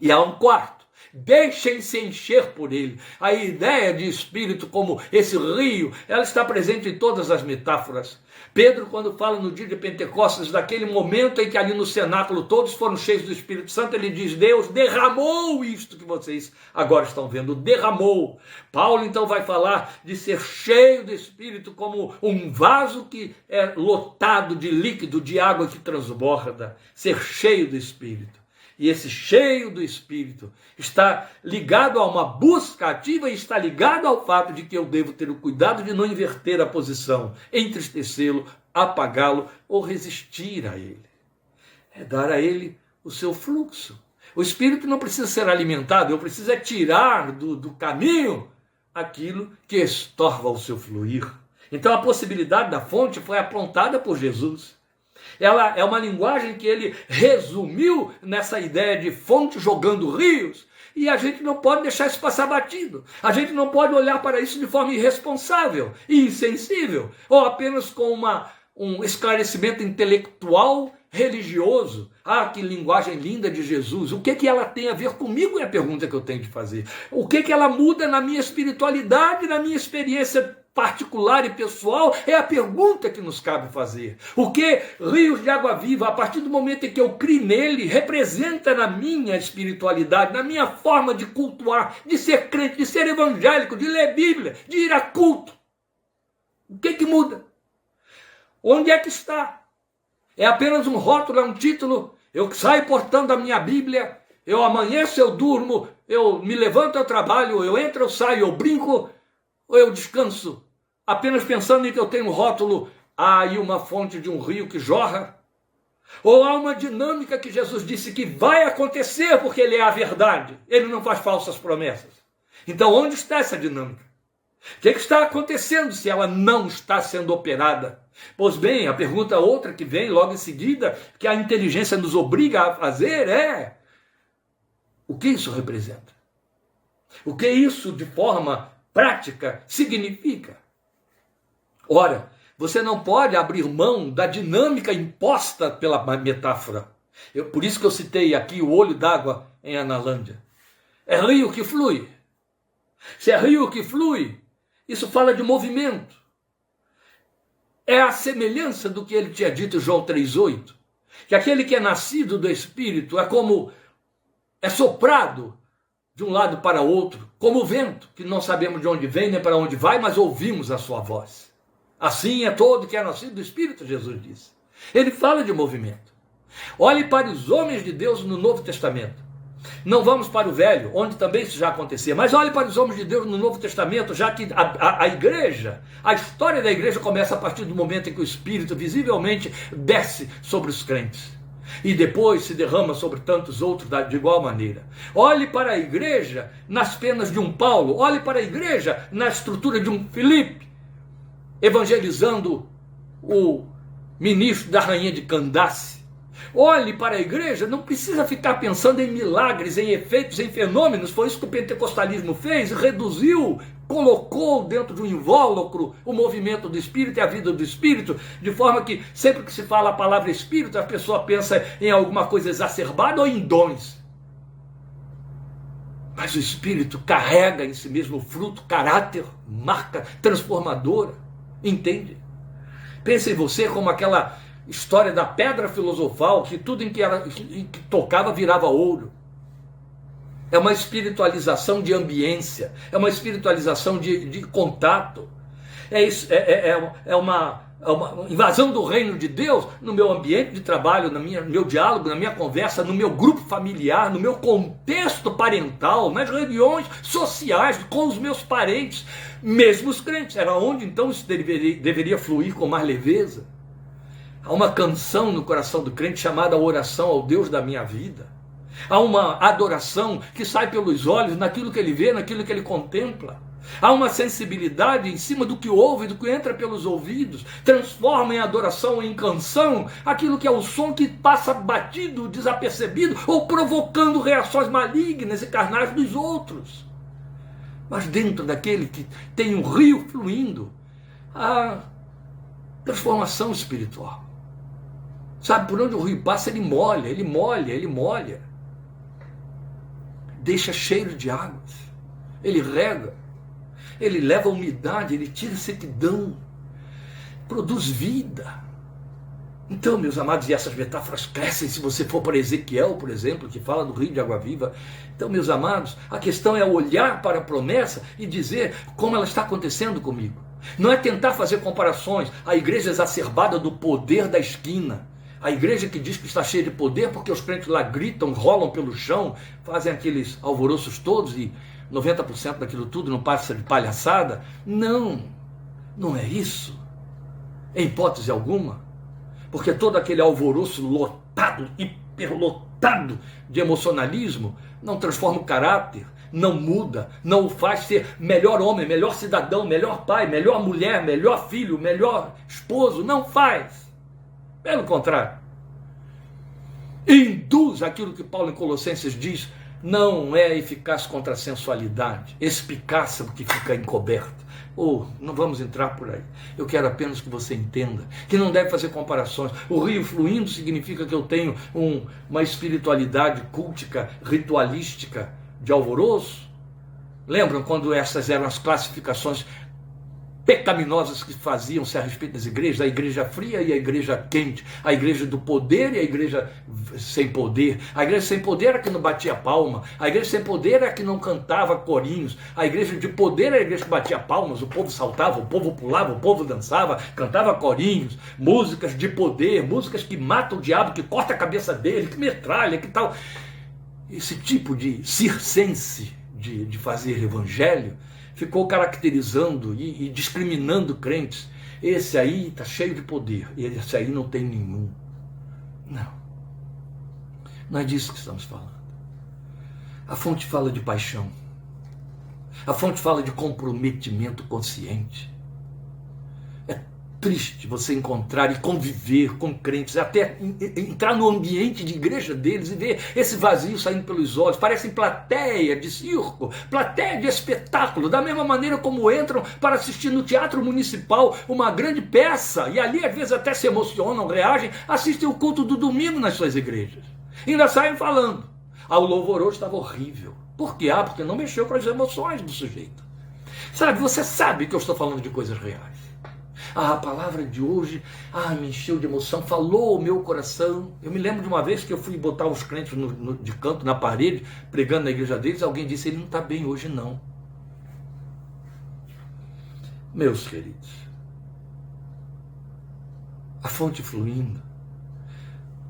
E há um quarto. Deixem-se encher por ele. A ideia de Espírito como esse rio, ela está presente em todas as metáforas. Pedro, quando fala no dia de Pentecostes, daquele momento em que ali no cenáculo todos foram cheios do Espírito Santo, ele diz, Deus derramou isto que vocês agora estão vendo, derramou. Paulo então vai falar de ser cheio do Espírito como um vaso que é lotado de líquido, de água que transborda, ser cheio do Espírito. E esse cheio do Espírito está ligado a uma busca ativa e está ligado ao fato de que eu devo ter o cuidado de não inverter a posição, entristecê-lo, apagá-lo ou resistir a ele. É dar a ele o seu fluxo. O Espírito não precisa ser alimentado, eu preciso tirar do caminho aquilo que estorva o seu fluir. Então a possibilidade da fonte foi aprontada por Jesus. Ela é uma linguagem que ele resumiu nessa ideia de fonte jogando rios, e a gente não pode deixar isso passar batido. A gente não pode olhar para isso de forma irresponsável e insensível, ou apenas com um esclarecimento intelectual religioso. Ah, que linguagem linda de Jesus. O que ela tem a ver comigo é a pergunta que eu tenho de fazer. O que ela muda na minha espiritualidade, na minha experiência particular e pessoal, é a pergunta que nos cabe fazer. O que rios de água viva, a partir do momento em que eu crio nele, representa na minha espiritualidade, na minha forma de cultuar, de ser crente, de ser evangélico, de ler Bíblia, de ir a culto. O que muda? Onde é que está? É apenas um rótulo, é um título? Eu saio portando a minha Bíblia, eu amanheço, eu durmo, eu me levanto, eu trabalho, eu entro, eu saio, eu brinco, ou eu descanso, apenas pensando em que eu tenho um rótulo, há aí uma fonte de um rio que jorra? Ou há uma dinâmica que Jesus disse que vai acontecer porque ele é a verdade, ele não faz falsas promessas. Então onde está essa dinâmica? O que está acontecendo se ela não está sendo operada? Pois bem, a pergunta outra que vem logo em seguida, que a inteligência nos obriga a fazer é: o que isso representa? O que isso de forma prática significa? Ora, você não pode abrir mão da dinâmica imposta pela metáfora. Por isso que eu citei aqui o olho d'água em Analândia. É rio que flui. Se é rio que flui, isso fala de movimento. É a semelhança do que ele tinha dito em João 3,8, que aquele que é nascido do Espírito é soprado de um lado para outro, como o vento, que não sabemos de onde vem nem para onde vai, mas ouvimos a sua voz. Assim é todo que é nascido do Espírito, Jesus disse. Ele fala de movimento. Olhe para os homens de Deus no Novo Testamento. Não vamos para o Velho, onde também isso já acontecia, mas olhe para os homens de Deus no Novo Testamento, já que a igreja, a história da igreja começa a partir do momento em que o Espírito visivelmente desce sobre os crentes. E depois se derrama sobre tantos outros de igual maneira. Olhe para a igreja nas penas de um Paulo, olhe para a igreja na estrutura de um Filipe, evangelizando o ministro da rainha de Candace. Olhe para a igreja, não precisa ficar pensando em milagres, em efeitos, em fenômenos. Foi isso que o pentecostalismo fez, reduziu, colocou dentro de um invólucro o movimento do Espírito e a vida do Espírito, de forma que sempre que se fala a palavra Espírito, a pessoa pensa em alguma coisa exacerbada ou em dons. Mas o Espírito carrega em si mesmo o fruto, caráter, marca transformadora, entende? Pense em você como aquela história da pedra filosofal, que tudo em que tocava virava ouro. É uma espiritualização de ambiência, é uma espiritualização de contato, é uma invasão do reino de Deus no meu ambiente de trabalho, no meu diálogo, na minha conversa, no meu grupo familiar, no meu contexto parental, nas reuniões sociais com os meus parentes, mesmo os crentes. Era onde então isso deveria fluir com mais leveza. Há uma canção no coração do crente chamada oração ao Deus da minha vida. Há uma adoração que sai pelos olhos naquilo que ele vê, naquilo que ele contempla. Há uma sensibilidade em cima do que ouve, do que entra pelos ouvidos. Transforma em adoração, em canção, aquilo que é o som que passa batido, desapercebido, ou provocando reações malignas e carnais dos outros. Mas dentro daquele que tem um rio fluindo, há transformação espiritual. Sabe, por onde o rio passa, ele molha, ele molha, ele molha. Deixa cheiro de águas. Ele rega. Ele leva a umidade, ele tira a sequidão. Produz vida. Então, meus amados, e essas metáforas crescem se você for para Ezequiel, por exemplo, que fala do rio de água viva. Então, meus amados, a questão é olhar para a promessa e dizer como ela está acontecendo comigo. Não é tentar fazer comparações. A igreja exacerbada do poder da esquina. A igreja que diz que está cheia de poder porque os crentes lá gritam, rolam pelo chão, fazem aqueles alvoroços todos e 90% daquilo tudo não passa de palhaçada. Não, não é isso. Em hipótese alguma. Porque todo aquele alvoroço lotado, hiperlotado de emocionalismo não transforma o caráter, não muda, não o faz ser melhor homem, melhor cidadão, melhor pai, melhor mulher, melhor filho, melhor esposo. Não faz. Pelo contrário, induz aquilo que Paulo em Colossenses diz, não é eficaz contra a sensualidade, espicácia do que fica encoberto. Não vamos entrar por aí. Eu quero apenas que você entenda que não deve fazer comparações. O rio fluindo significa que eu tenho uma espiritualidade cultica, ritualística de alvoroço? Lembram quando essas eram as classificações pecaminosas que faziam-se a respeito das igrejas, a igreja fria e a igreja quente, a igreja do poder e a igreja sem poder. A igreja sem poder era que não batia palma, a igreja sem poder era que não cantava corinhos, a igreja de poder era a igreja que batia palmas, o povo saltava, o povo pulava, o povo dançava, cantava corinhos, músicas de poder, músicas que matam o diabo, que corta a cabeça dele, que metralha, que tal. Esse tipo de circense de fazer evangelho ficou caracterizando e discriminando crentes. Esse aí está cheio de poder, esse aí não tem nenhum. Não é disso que estamos falando. A fonte fala de paixão. A fonte fala de comprometimento consciente. É triste você encontrar e conviver com crentes, até entrar no ambiente de igreja deles e ver esse vazio saindo pelos olhos. Parecem plateia de circo, plateia de espetáculo, da mesma maneira como entram para assistir no teatro municipal uma grande peça, e ali às vezes até se emocionam, reagem, assistem o culto do domingo nas suas igrejas. E ainda saem falando. O louvor hoje estava horrível. Por quê? Porque não mexeu com as emoções do sujeito. Sabe, você sabe que eu estou falando de coisas reais. A palavra de hoje, me encheu de emoção, falou o meu coração. Eu me lembro de uma vez que eu fui botar os crentes de canto na parede, pregando na igreja deles, alguém disse, ele não está bem hoje não. Meus queridos, a fonte fluindo,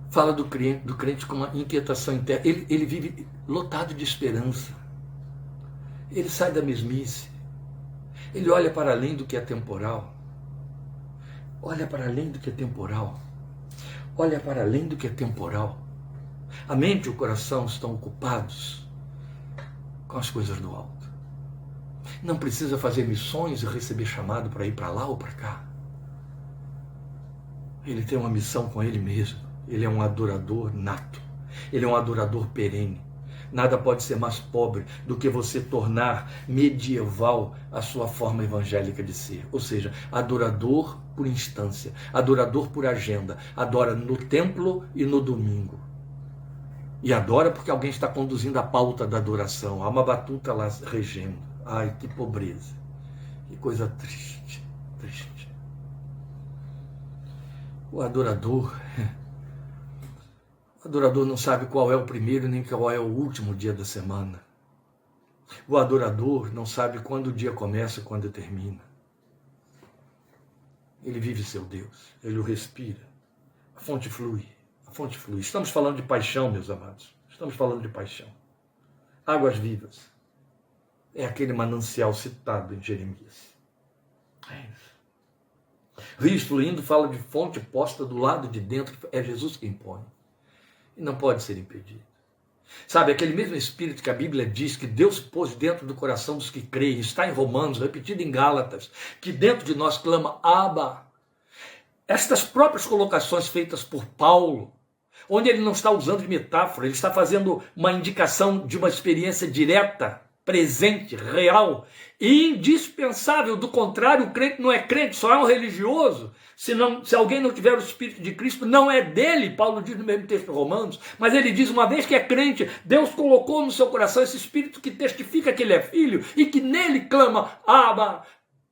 fala do crente com uma inquietação interna, ele vive lotado de esperança, ele sai da mesmice, ele olha para além do que é temporal. Olha para além do que é temporal. Olha para além do que é temporal. A mente e o coração estão ocupados com as coisas do alto. Não precisa fazer missões e receber chamado para ir para lá ou para cá. Ele tem uma missão com ele mesmo. Ele é um adorador nato. Ele é um adorador perene. Nada pode ser mais pobre do que você tornar medieval a sua forma evangélica de ser. Ou seja, adorador por instância, adorador por agenda, adora no templo e no domingo. E adora porque alguém está conduzindo a pauta da adoração. Há uma batuta lá regendo. Ai, que pobreza. Que coisa triste, triste. O adorador não sabe qual é o primeiro nem qual é o último dia da semana. O adorador não sabe quando o dia começa e quando termina. Ele vive seu Deus, ele o respira. A fonte flui, a fonte flui. Estamos falando de paixão, meus amados. Estamos falando de paixão. Águas vivas. É aquele manancial citado em Jeremias. É isso. Rios fluindo fala de fonte posta do lado de dentro. É Jesus quem põe. E não pode ser impedido. Sabe, aquele mesmo Espírito que a Bíblia diz que Deus pôs dentro do coração dos que creem, está em Romanos, repetido em Gálatas, que dentro de nós clama, Abba. Estas próprias colocações feitas por Paulo, onde ele não está usando de metáfora, ele está fazendo uma indicação de uma experiência direta, presente, real, indispensável. Do contrário, o crente não é crente, só é um religioso. Se alguém não tiver o Espírito de Cristo, não é dele, Paulo diz no mesmo texto de Romanos, mas ele diz, uma vez que é crente, Deus colocou no seu coração esse Espírito que testifica que ele é filho e que nele clama, Abba,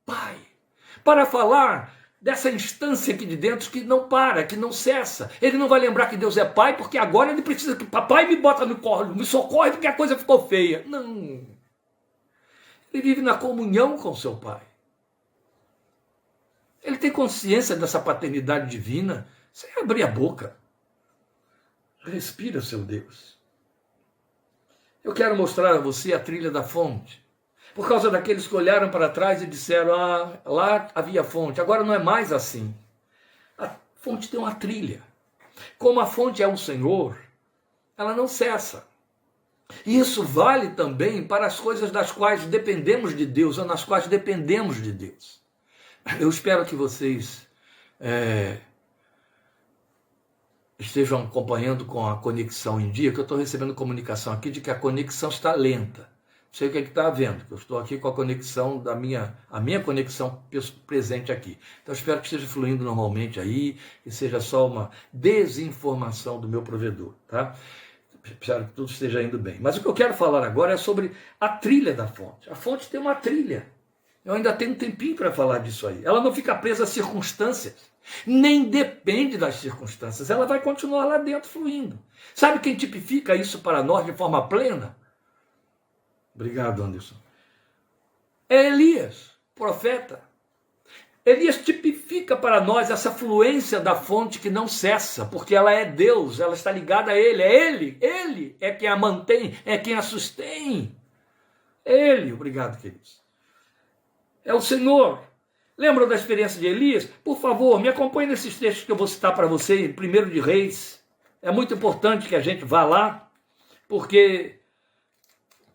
Pai, para falar dessa instância aqui de dentro que não para, que não cessa. Ele não vai lembrar que Deus é Pai, porque agora ele precisa que papai me bota no colo, me socorre porque a coisa ficou feia. Não. Ele vive na comunhão com seu Pai. Ele tem consciência dessa paternidade divina sem abrir a boca. Respira, seu Deus. Eu quero mostrar a você a trilha da fonte. Por causa daqueles que olharam para trás e disseram, lá havia fonte. Agora não é mais assim. A fonte tem uma trilha. Como a fonte é o Senhor, ela não cessa. E isso vale também para as coisas das quais dependemos de Deus, ou nas quais dependemos de Deus. Eu espero que vocês estejam acompanhando com a conexão em dia, que eu estou recebendo comunicação aqui de que a conexão está lenta. Não sei o que é que está havendo, que eu estou aqui com a conexão a minha conexão presente aqui. Então espero que esteja fluindo normalmente aí, que seja só uma desinformação do meu provedor, tá? Espero que tudo esteja indo bem. Mas o que eu quero falar agora é sobre a trilha da fonte. A fonte tem uma trilha. Eu ainda tenho um tempinho para falar disso aí. Ela não fica presa às circunstâncias, nem depende das circunstâncias. Ela vai continuar lá dentro fluindo. Sabe quem tipifica isso para nós de forma plena? Obrigado, Anderson. É Elias, profeta. Elias tipifica para nós essa fluência da fonte que não cessa, porque ela é Deus, ela está ligada a Ele. É Ele é quem a mantém, é quem a sustém. Ele, obrigado, queridos. É o Senhor. Lembram da experiência de Elias? Por favor, me acompanhe nesses textos que eu vou citar para você, em 1 de Reis. É muito importante que a gente vá lá, porque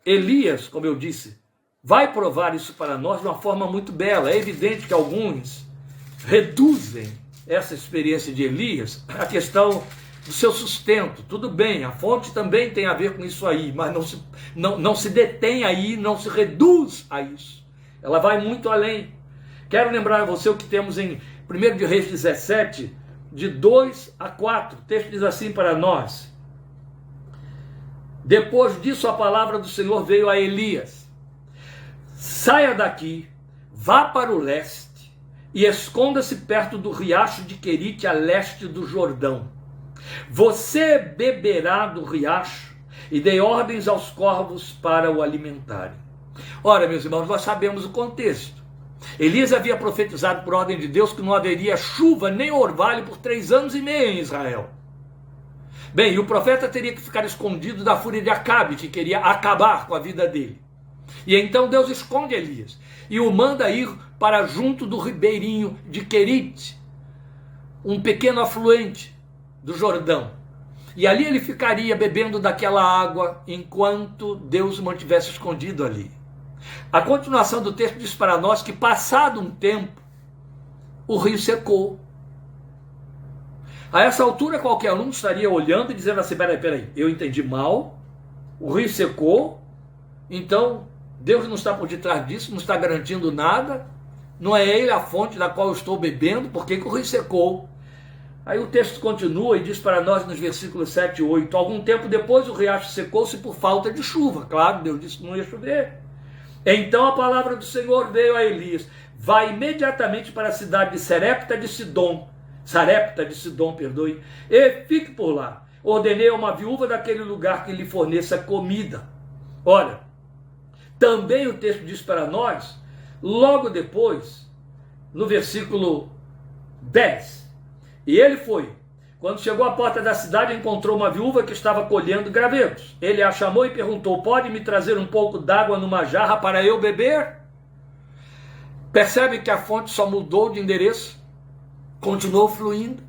Elias, como eu disse, vai provar isso para nós de uma forma muito bela. É evidente que alguns reduzem essa experiência de Elias à questão do seu sustento. Tudo bem, a fonte também tem a ver com isso aí, mas não se detém aí, não se reduz a isso. Ela vai muito além. Quero lembrar a você o que temos em 1 de Reis 17, de 2 a 4. O texto diz assim para nós: depois disso a palavra do Senhor veio a Elias: saia daqui, vá para o leste e esconda-se perto do riacho de Querite, a leste do Jordão. Você beberá do riacho e dê ordens aos corvos para o alimentarem. Ora, meus irmãos, nós sabemos o contexto. Elias havia profetizado por ordem de Deus que não haveria chuva nem orvalho por 3 anos e meio em Israel. Bem, e o profeta teria que ficar escondido da fúria de Acabe, que queria acabar com a vida dele. E então Deus esconde Elias e o manda ir para junto do ribeirinho de Querite, um pequeno afluente do Jordão. E ali ele ficaria bebendo daquela água enquanto Deus o mantivesse escondido ali. A continuação do texto diz para nós que, passado um tempo, o rio secou. A essa altura, qualquer um estaria olhando e dizendo assim: peraí, eu entendi mal, o rio secou, então Deus não está por detrás disso, não está garantindo nada, não é Ele a fonte da qual eu estou bebendo, por que o rio secou? Aí o texto continua e diz para nós nos versículos 7 e 8, algum tempo depois o riacho secou-se por falta de chuva. Claro, Deus disse que não ia chover. Então a palavra do Senhor veio a Elias: vai imediatamente para a cidade de Sarepta de Sidom, e fique por lá. Ordenei a uma viúva daquele lugar que lhe forneça comida. Olha, também o texto diz para nós, logo depois, no versículo 10, e ele foi. Quando chegou à porta da cidade, encontrou uma viúva que estava colhendo gravetos. Ele a chamou e perguntou: pode me trazer um pouco d'água numa jarra para eu beber? Percebe que a fonte só mudou de endereço? Continuou fluindo.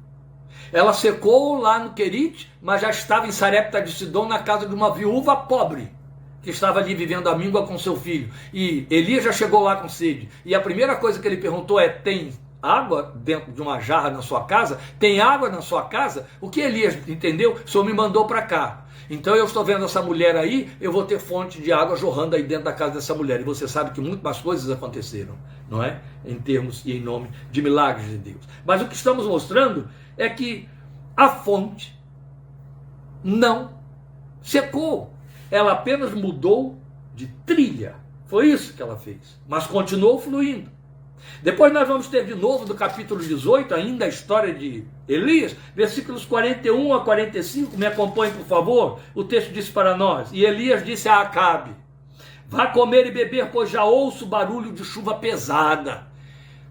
Ela secou lá no Querite, mas já estava em Sarepta de Sidom, na casa de uma viúva pobre, que estava ali vivendo a míngua com seu filho. E Elias já chegou lá com sede. E a primeira coisa que ele perguntou é: tem água dentro de uma jarra na sua casa? Tem água na sua casa? O que Elias entendeu? O Senhor me mandou para cá. Então eu estou vendo essa mulher aí, eu vou ter fonte de água jorrando aí dentro da casa dessa mulher. E você sabe que muito mais coisas aconteceram, não é? Em termos e em nome de milagres de Deus. Mas o que estamos mostrando é que a fonte não secou. Ela apenas mudou de trilha. Foi isso que ela fez. Mas continuou fluindo. Depois nós vamos ter de novo do capítulo 18, ainda a história de Elias, versículos 41 a 45, me acompanhe por favor. O texto diz para nós: e Elias disse a Acabe: vá comer e beber, pois já ouço barulho de chuva pesada.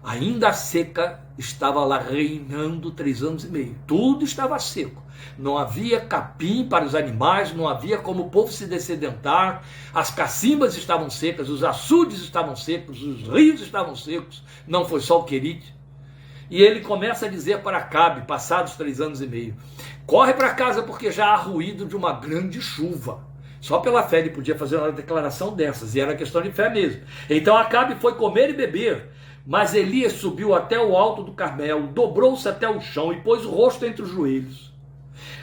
Ainda a seca estava lá reinando 3 anos e meio. Tudo estava seco. Não havia capim para os animais, não havia como o povo se dessedentar. As cacimbas estavam secas, os açudes estavam secos, os rios estavam secos. Não foi só o Querite. E ele começa a dizer para Acabe, passados 3 anos e meio: corre para casa, porque já há ruído de uma grande chuva. Só pela fé ele podia fazer uma declaração dessas, e era questão de fé mesmo. Então Acabe foi comer e beber. Mas Elias subiu até o alto do Carmelo, dobrou-se até o chão e pôs o rosto entre os joelhos.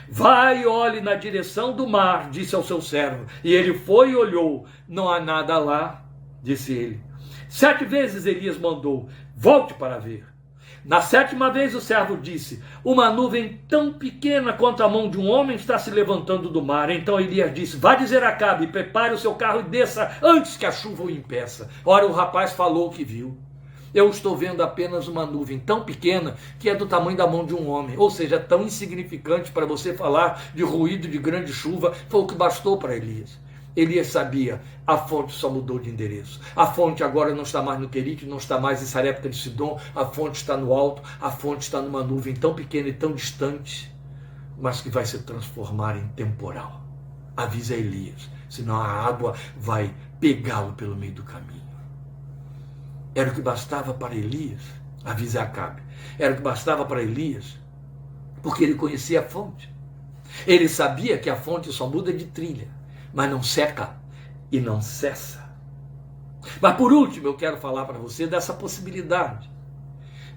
Vai e olhe na direção do mar, disse ao seu servo. E ele foi e olhou. Não há nada lá, disse ele. 7 vezes Elias mandou, volte para ver. Na 7ª vez o servo disse, uma nuvem tão pequena quanto a mão de um homem está se levantando do mar. Então Elias disse, vá dizer a Acabe, prepare o seu carro e desça antes que a chuva o impeça. Ora, o rapaz falou o que viu. Eu estou vendo apenas uma nuvem tão pequena que é do tamanho da mão de um homem, ou seja, tão insignificante para você falar de ruído de grande chuva, foi o que bastou para Elias. Elias sabia, a fonte só mudou de endereço. A fonte agora não está mais no Querite, não está mais em Sarepta de Sidom, a fonte está no alto, a fonte está numa nuvem tão pequena e tão distante, mas que vai se transformar em temporal. Avisa Elias, senão a água vai pegá-lo pelo meio do caminho. Era o que bastava para Elias, avisa Acabe, era o que bastava para Elias, porque ele conhecia a fonte. Ele sabia que a fonte só muda de trilha, mas não seca e não cessa. Mas por último, eu quero falar para você dessa possibilidade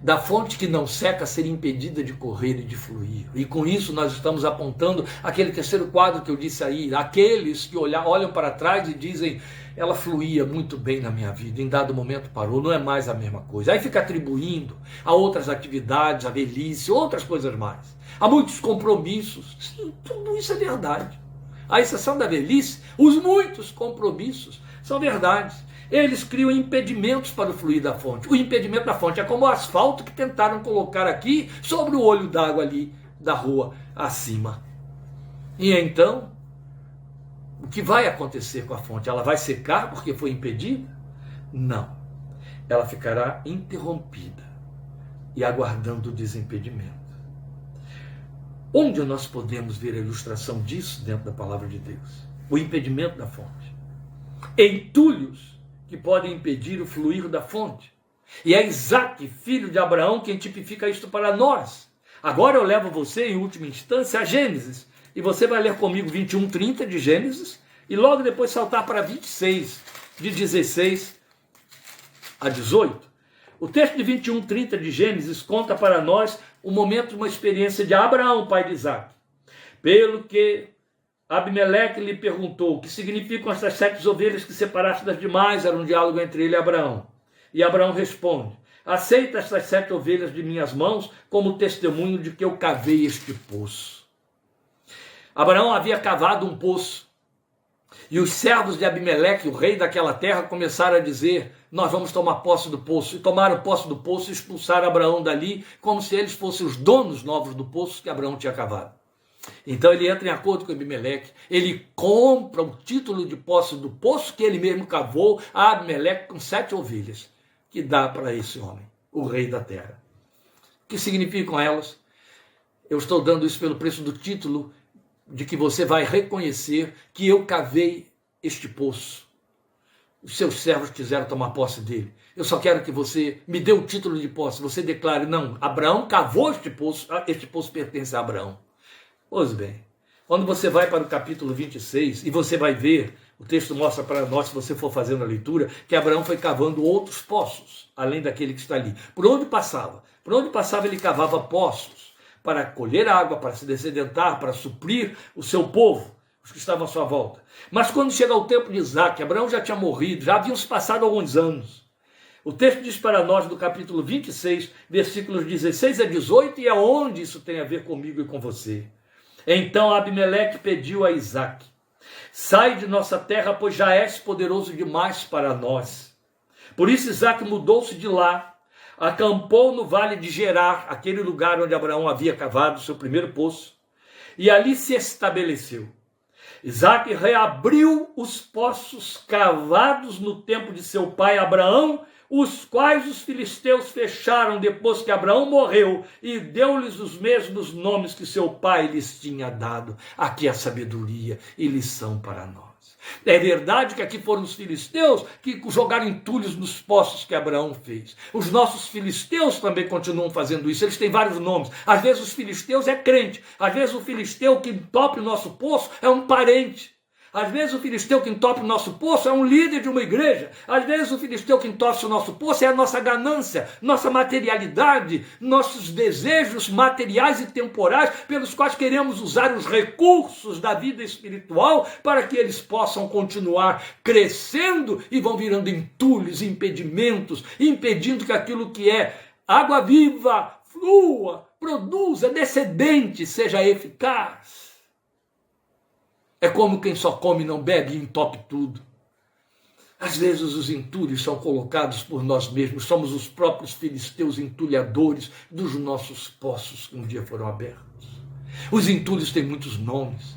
da fonte que não seca ser impedida de correr e de fluir. E com isso nós estamos apontando aquele terceiro quadro que eu disse aí, aqueles que olham para trás e dizem, ela fluía muito bem na minha vida, em dado momento parou, não é mais a mesma coisa. Aí fica atribuindo a outras atividades, a velhice, outras coisas mais. Há muitos compromissos, sim, tudo isso é verdade. À exceção da velhice, os muitos compromissos são verdades. Eles criam impedimentos para o fluir da fonte. O impedimento da fonte é como o asfalto que tentaram colocar aqui sobre o olho d'água ali da rua acima. E então, o que vai acontecer com a fonte? Ela vai secar porque foi impedida? Não. Ela ficará interrompida e aguardando o desimpedimento. Onde nós podemos ver a ilustração disso dentro da palavra de Deus? O impedimento da fonte. Entulhos que podem impedir o fluir da fonte. E é Isaque, filho de Abraão, quem tipifica isto para nós. Agora eu levo você, em última instância, a Gênesis. E você vai ler comigo 21:30 de Gênesis, e logo depois saltar para 26, de 16 a 18. O texto de 21:30 de Gênesis conta para nós o momento de uma experiência de Abraão, pai de Isaque. Pelo que Abimeleque lhe perguntou, o que significam estas 7 ovelhas que separaste das demais? Era um diálogo entre ele e Abraão. E Abraão responde, aceita estas 7 ovelhas de minhas mãos como testemunho de que eu cavei este poço. Abraão havia cavado um poço. E os servos de Abimeleque, o rei daquela terra, começaram a dizer, nós vamos tomar posse do poço. E tomaram posse do poço e expulsaram Abraão dali, como se eles fossem os donos novos do poço que Abraão tinha cavado. Então ele entra em acordo com Abimeleque, ele compra o título de posse do poço que ele mesmo cavou a Abimeleque com 7 ovelhas, que dá para esse homem, o rei da terra. O que significam elas? Eu estou dando isso pelo preço do título de que você vai reconhecer que eu cavei este poço. Os seus servos quiseram tomar posse dele. Eu só quero que você me dê o título de posse, você declare, não, Abraão cavou este poço pertence a Abraão. Pois bem, quando você vai para o capítulo 26, e você vai ver, o texto mostra para nós, se você for fazendo a leitura, que Abraão foi cavando outros poços, além daquele que está ali. Por onde passava? Por onde passava ele cavava poços, para colher água, para se dessedentar, para suprir o seu povo, os que estavam à sua volta. Mas quando chega o tempo de Isaque, Abraão já tinha morrido, já haviam se passado alguns anos. O texto diz para nós, do capítulo 26, versículos 16 a 18, e é onde isso tem a ver comigo e com você. Então Abimeleque pediu a Isaque, sai de nossa terra, pois já és poderoso demais para nós. Por isso Isaque mudou-se de lá, acampou no vale de Gerar, aquele lugar onde Abraão havia cavado o seu primeiro poço, e ali se estabeleceu. Isaque reabriu os poços cavados no tempo de seu pai Abraão, os quais os filisteus fecharam depois que Abraão morreu, e deu-lhes os mesmos nomes que seu pai lhes tinha dado. Aqui a sabedoria e lição para nós. É verdade que aqui foram os filisteus que jogaram entulhos nos poços que Abraão fez. Os nossos filisteus também continuam fazendo isso, eles têm vários nomes. Às vezes os filisteus é crente, às vezes o filisteu que topa o nosso poço é um parente. Às vezes o filisteu que entope o nosso poço é um líder de uma igreja. Às vezes o filisteu que entope o nosso poço é a nossa ganância, nossa materialidade, nossos desejos materiais e temporais pelos quais queremos usar os recursos da vida espiritual para que eles possam continuar crescendo e vão virando entulhos, impedimentos, impedindo que aquilo que é água viva, flua, produza, descendente, seja eficaz. É como quem só come e não bebe e entope tudo. Às vezes os entulhos são colocados por nós mesmos, somos os próprios filisteus entulhadores dos nossos poços que um dia foram abertos. Os entulhos têm muitos nomes.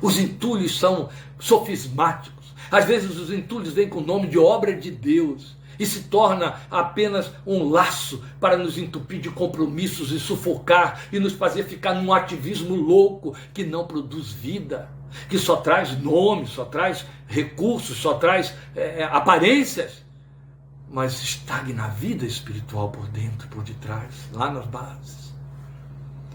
Os entulhos são sofismáticos. Às vezes os entulhos vêm com o nome de obra de Deus e se torna apenas um laço para nos entupir de compromissos e sufocar e nos fazer ficar num ativismo louco que não produz vida, que só traz nome, só traz recursos, só traz aparências, mas estagna a vida espiritual por dentro, por detrás, lá nas bases.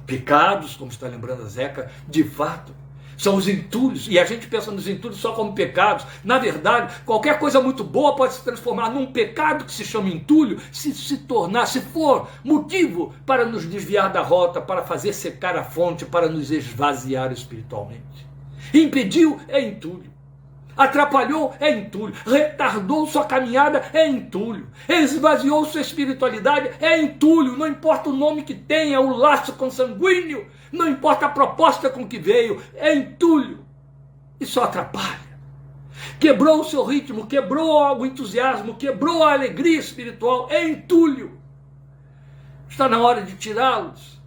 Pecados, como está lembrando a Zeca, de fato, são os entulhos, e a gente pensa nos entulhos só como pecados. Na verdade, qualquer coisa muito boa pode se transformar num pecado que se chama entulho, se for motivo para nos desviar da rota, para fazer secar a fonte, para nos esvaziar espiritualmente. Impediu é entulho. Atrapalhou é entulho. Retardou sua caminhada é entulho. Esvaziou sua espiritualidade é entulho. Não importa o nome que tenha, o laço consanguíneo, não importa a proposta com que veio, é entulho. E só atrapalha. Quebrou o seu ritmo, quebrou o entusiasmo, quebrou a alegria espiritual, é entulho. Está na hora de tirá-los.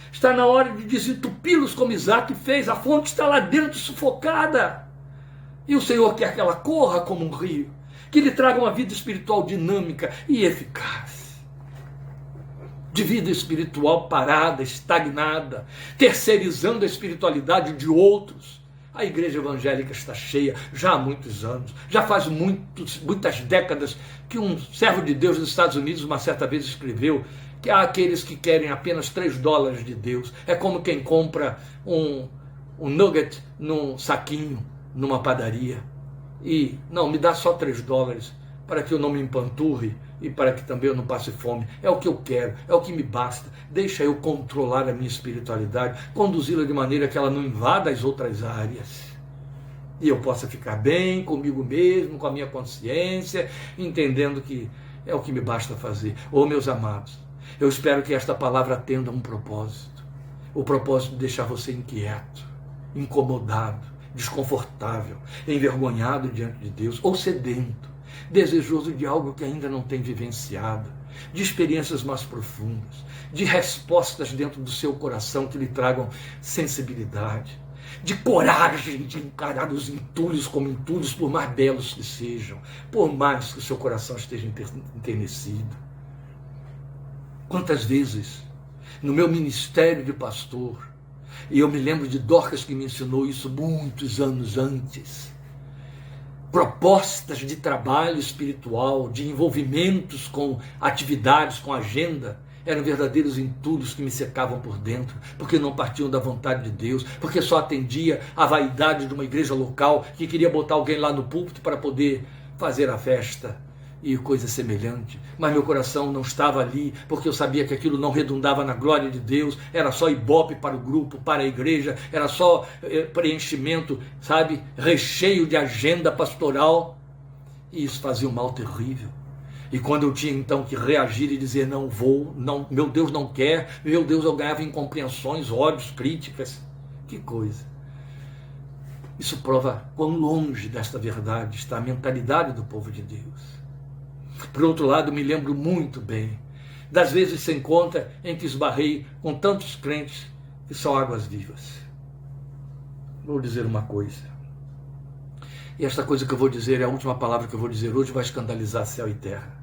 Está na hora de desentupi-los como Isaac fez. A fonte está lá dentro sufocada. E o Senhor quer que ela corra como um rio, que lhe traga uma vida espiritual dinâmica e eficaz. De vida espiritual parada, estagnada, terceirizando a espiritualidade de outros. A igreja evangélica está cheia já há muitos anos, já faz muitas décadas que um servo de Deus dos Estados Unidos uma certa vez escreveu que há aqueles que querem apenas $3 de Deus. É como quem compra um nugget num saquinho, numa padaria, e não, me dá só $3 para que eu não me empanturre e para que também eu não passe fome. É o que eu quero, é o que me basta. Deixa eu controlar a minha espiritualidade, conduzi-la de maneira que ela não invada as outras áreas e eu possa ficar bem comigo mesmo, com a minha consciência, entendendo que é o que me basta fazer. Meus amados, eu espero que esta palavra atenda a um propósito, o propósito de deixar você inquieto, incomodado, desconfortável, envergonhado diante de Deus, ou sedento, desejoso de algo que ainda não tem vivenciado, de experiências mais profundas, de respostas dentro do seu coração que lhe tragam sensibilidade, de coragem de encarar os entulhos como entulhos, por mais belos que sejam, por mais que o seu coração esteja enternecido. Quantas vezes, no meu ministério de pastor, e eu me lembro de Dorcas que me ensinou isso muitos anos antes, propostas de trabalho espiritual, de envolvimentos com atividades, com agenda, eram verdadeiros entulhos que me secavam por dentro, porque não partiam da vontade de Deus, porque só atendia à vaidade de uma igreja local que queria botar alguém lá no púlpito para poder fazer a festa e coisa semelhante. Mas meu coração não estava ali, porque eu sabia que aquilo não redundava na glória de Deus, era só ibope para o grupo, para a igreja, era só preenchimento, sabe, recheio de agenda pastoral, e isso fazia um mal terrível. E quando eu tinha então que reagir e dizer não vou, não, meu Deus não quer, meu Deus, eu ganhava incompreensões, ódios, críticas, que coisa. Isso prova quão longe desta verdade está a mentalidade do povo de Deus. Por outro lado, me lembro muito bem das vezes sem conta em que esbarrei com tantos crentes que são águas vivas. Vou dizer uma coisa, e esta coisa que eu vou dizer é a última palavra que eu vou dizer hoje, vai escandalizar céu e terra.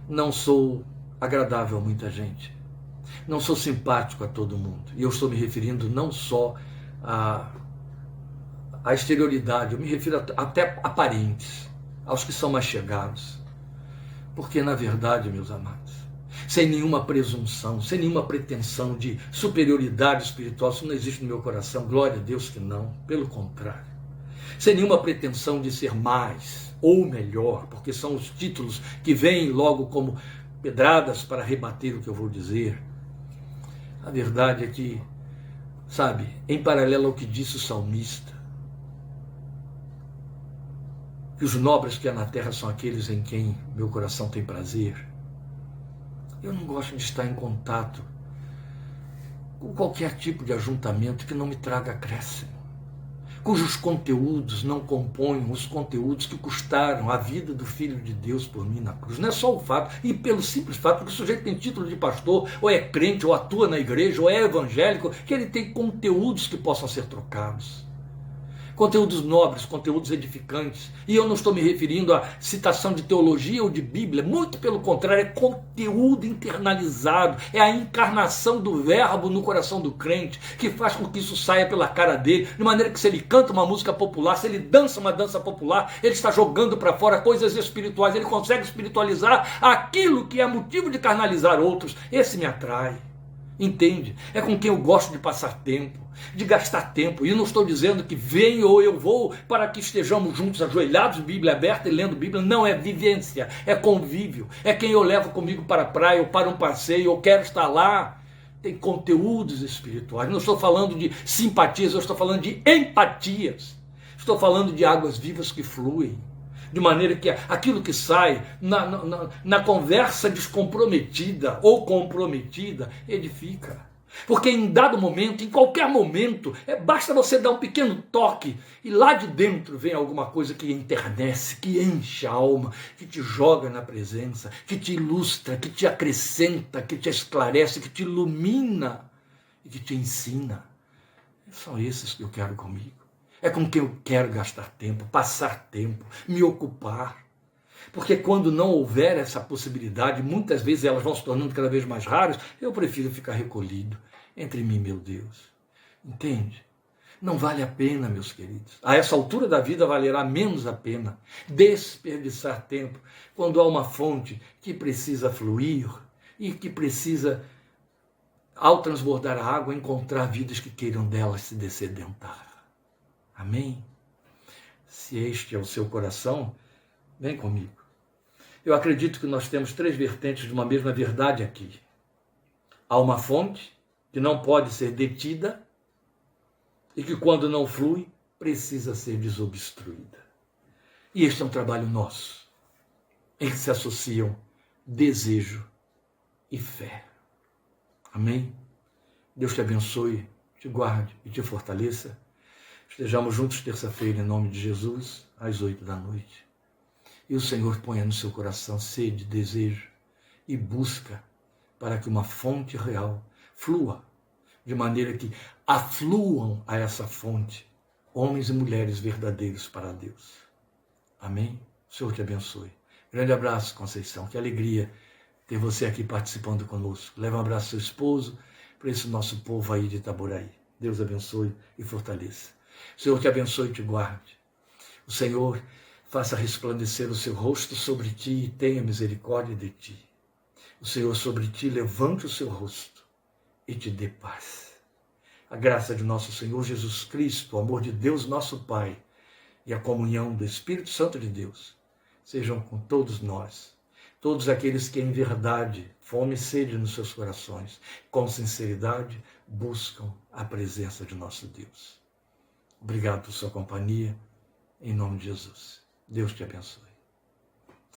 Não sou agradável a muita gente, não sou simpático a todo mundo, e eu estou me referindo não só à exterioridade, eu me refiro até a parentes, aos que são mais chegados. Porque, na verdade, meus amados, sem nenhuma presunção, sem nenhuma pretensão de superioridade espiritual, isso não existe no meu coração, glória a Deus que não, pelo contrário. sem nenhuma pretensão de ser mais ou melhor, porque são os títulos que vêm logo como pedradas para rebater o que eu vou dizer. A verdade é que, sabe, em paralelo ao que disse o salmista, que os nobres que há na terra são aqueles em quem meu coração tem prazer. Eu não gosto de estar em contato com qualquer tipo de ajuntamento que não me traga acréscimo, cujos conteúdos não compõem os conteúdos que custaram a vida do Filho de Deus por mim na cruz. Não é só o fato, e pelo simples fato que o sujeito tem título de pastor, ou é crente, ou atua na igreja, ou é evangélico, que ele tem conteúdos que possam ser trocados. Conteúdos nobres, conteúdos edificantes. E eu não estou me referindo a citação de teologia ou de Bíblia, muito pelo contrário, é conteúdo internalizado, é a encarnação do verbo no coração do crente, que faz com que isso saia pela cara dele, de maneira que se ele canta uma música popular, se ele dança uma dança popular, ele está jogando para fora coisas espirituais, ele consegue espiritualizar aquilo que é motivo de carnalizar outros. Esse me atrai. Entende? É com quem eu gosto de passar tempo, de gastar tempo. E não estou dizendo que venho ou eu vou para que estejamos juntos, ajoelhados, Bíblia aberta e lendo Bíblia. Não, é vivência, é convívio. É quem eu levo comigo para a praia ou para um passeio, ou quero estar lá. Tem conteúdos espirituais. Não estou falando de simpatias, eu estou falando de empatias. Estou falando de águas vivas que fluem. De maneira que aquilo que sai na conversa descomprometida ou comprometida edifica. Porque em dado momento, em qualquer momento, basta você dar um pequeno toque e lá de dentro vem alguma coisa que enternece, que enche a alma, que te joga na presença, que te ilustra, que te acrescenta, que te esclarece, que te ilumina e que te ensina. São esses que eu quero comigo. É com quem eu quero gastar tempo, passar tempo, me ocupar. Porque quando não houver essa possibilidade, muitas vezes elas vão se tornando cada vez mais raras, eu prefiro ficar recolhido entre mim e meu Deus. Entende? Não vale a pena, meus queridos. A essa altura da vida valerá menos a pena desperdiçar tempo quando há uma fonte que precisa fluir e que precisa, ao transbordar a água, encontrar vidas que queiram delas se dessedentar. Amém? Se este é o seu coração, vem comigo. Eu acredito que nós temos três vertentes de uma mesma verdade aqui. Há uma fonte que não pode ser detida e que, quando não flui, precisa ser desobstruída. E este é um trabalho nosso, em que se associam desejo e fé. Amém? Deus te abençoe, te guarde e te fortaleça. Estejamos juntos terça-feira, em nome de Jesus, às 8 da noite. E o Senhor ponha no seu coração sede, desejo e busca para que uma fonte real flua, de maneira que afluam a essa fonte homens e mulheres verdadeiros para Deus. Amém? O Senhor te abençoe. Grande abraço, Conceição. Que alegria ter você aqui participando conosco. Leve um abraço ao seu esposo, para esse nosso povo aí de Itaboraí. Deus abençoe e fortaleça. O Senhor te abençoe e te guarde. O Senhor faça resplandecer o seu rosto sobre ti e tenha misericórdia de ti. O Senhor sobre ti levante o seu rosto e te dê paz. A graça de nosso Senhor Jesus Cristo, o amor de Deus nosso Pai e a comunhão do Espírito Santo de Deus sejam com todos nós, todos aqueles que em verdade, fome e sede nos seus corações, com sinceridade, buscam a presença de nosso Deus. Obrigado por sua companhia, em nome de Jesus. Deus te abençoe.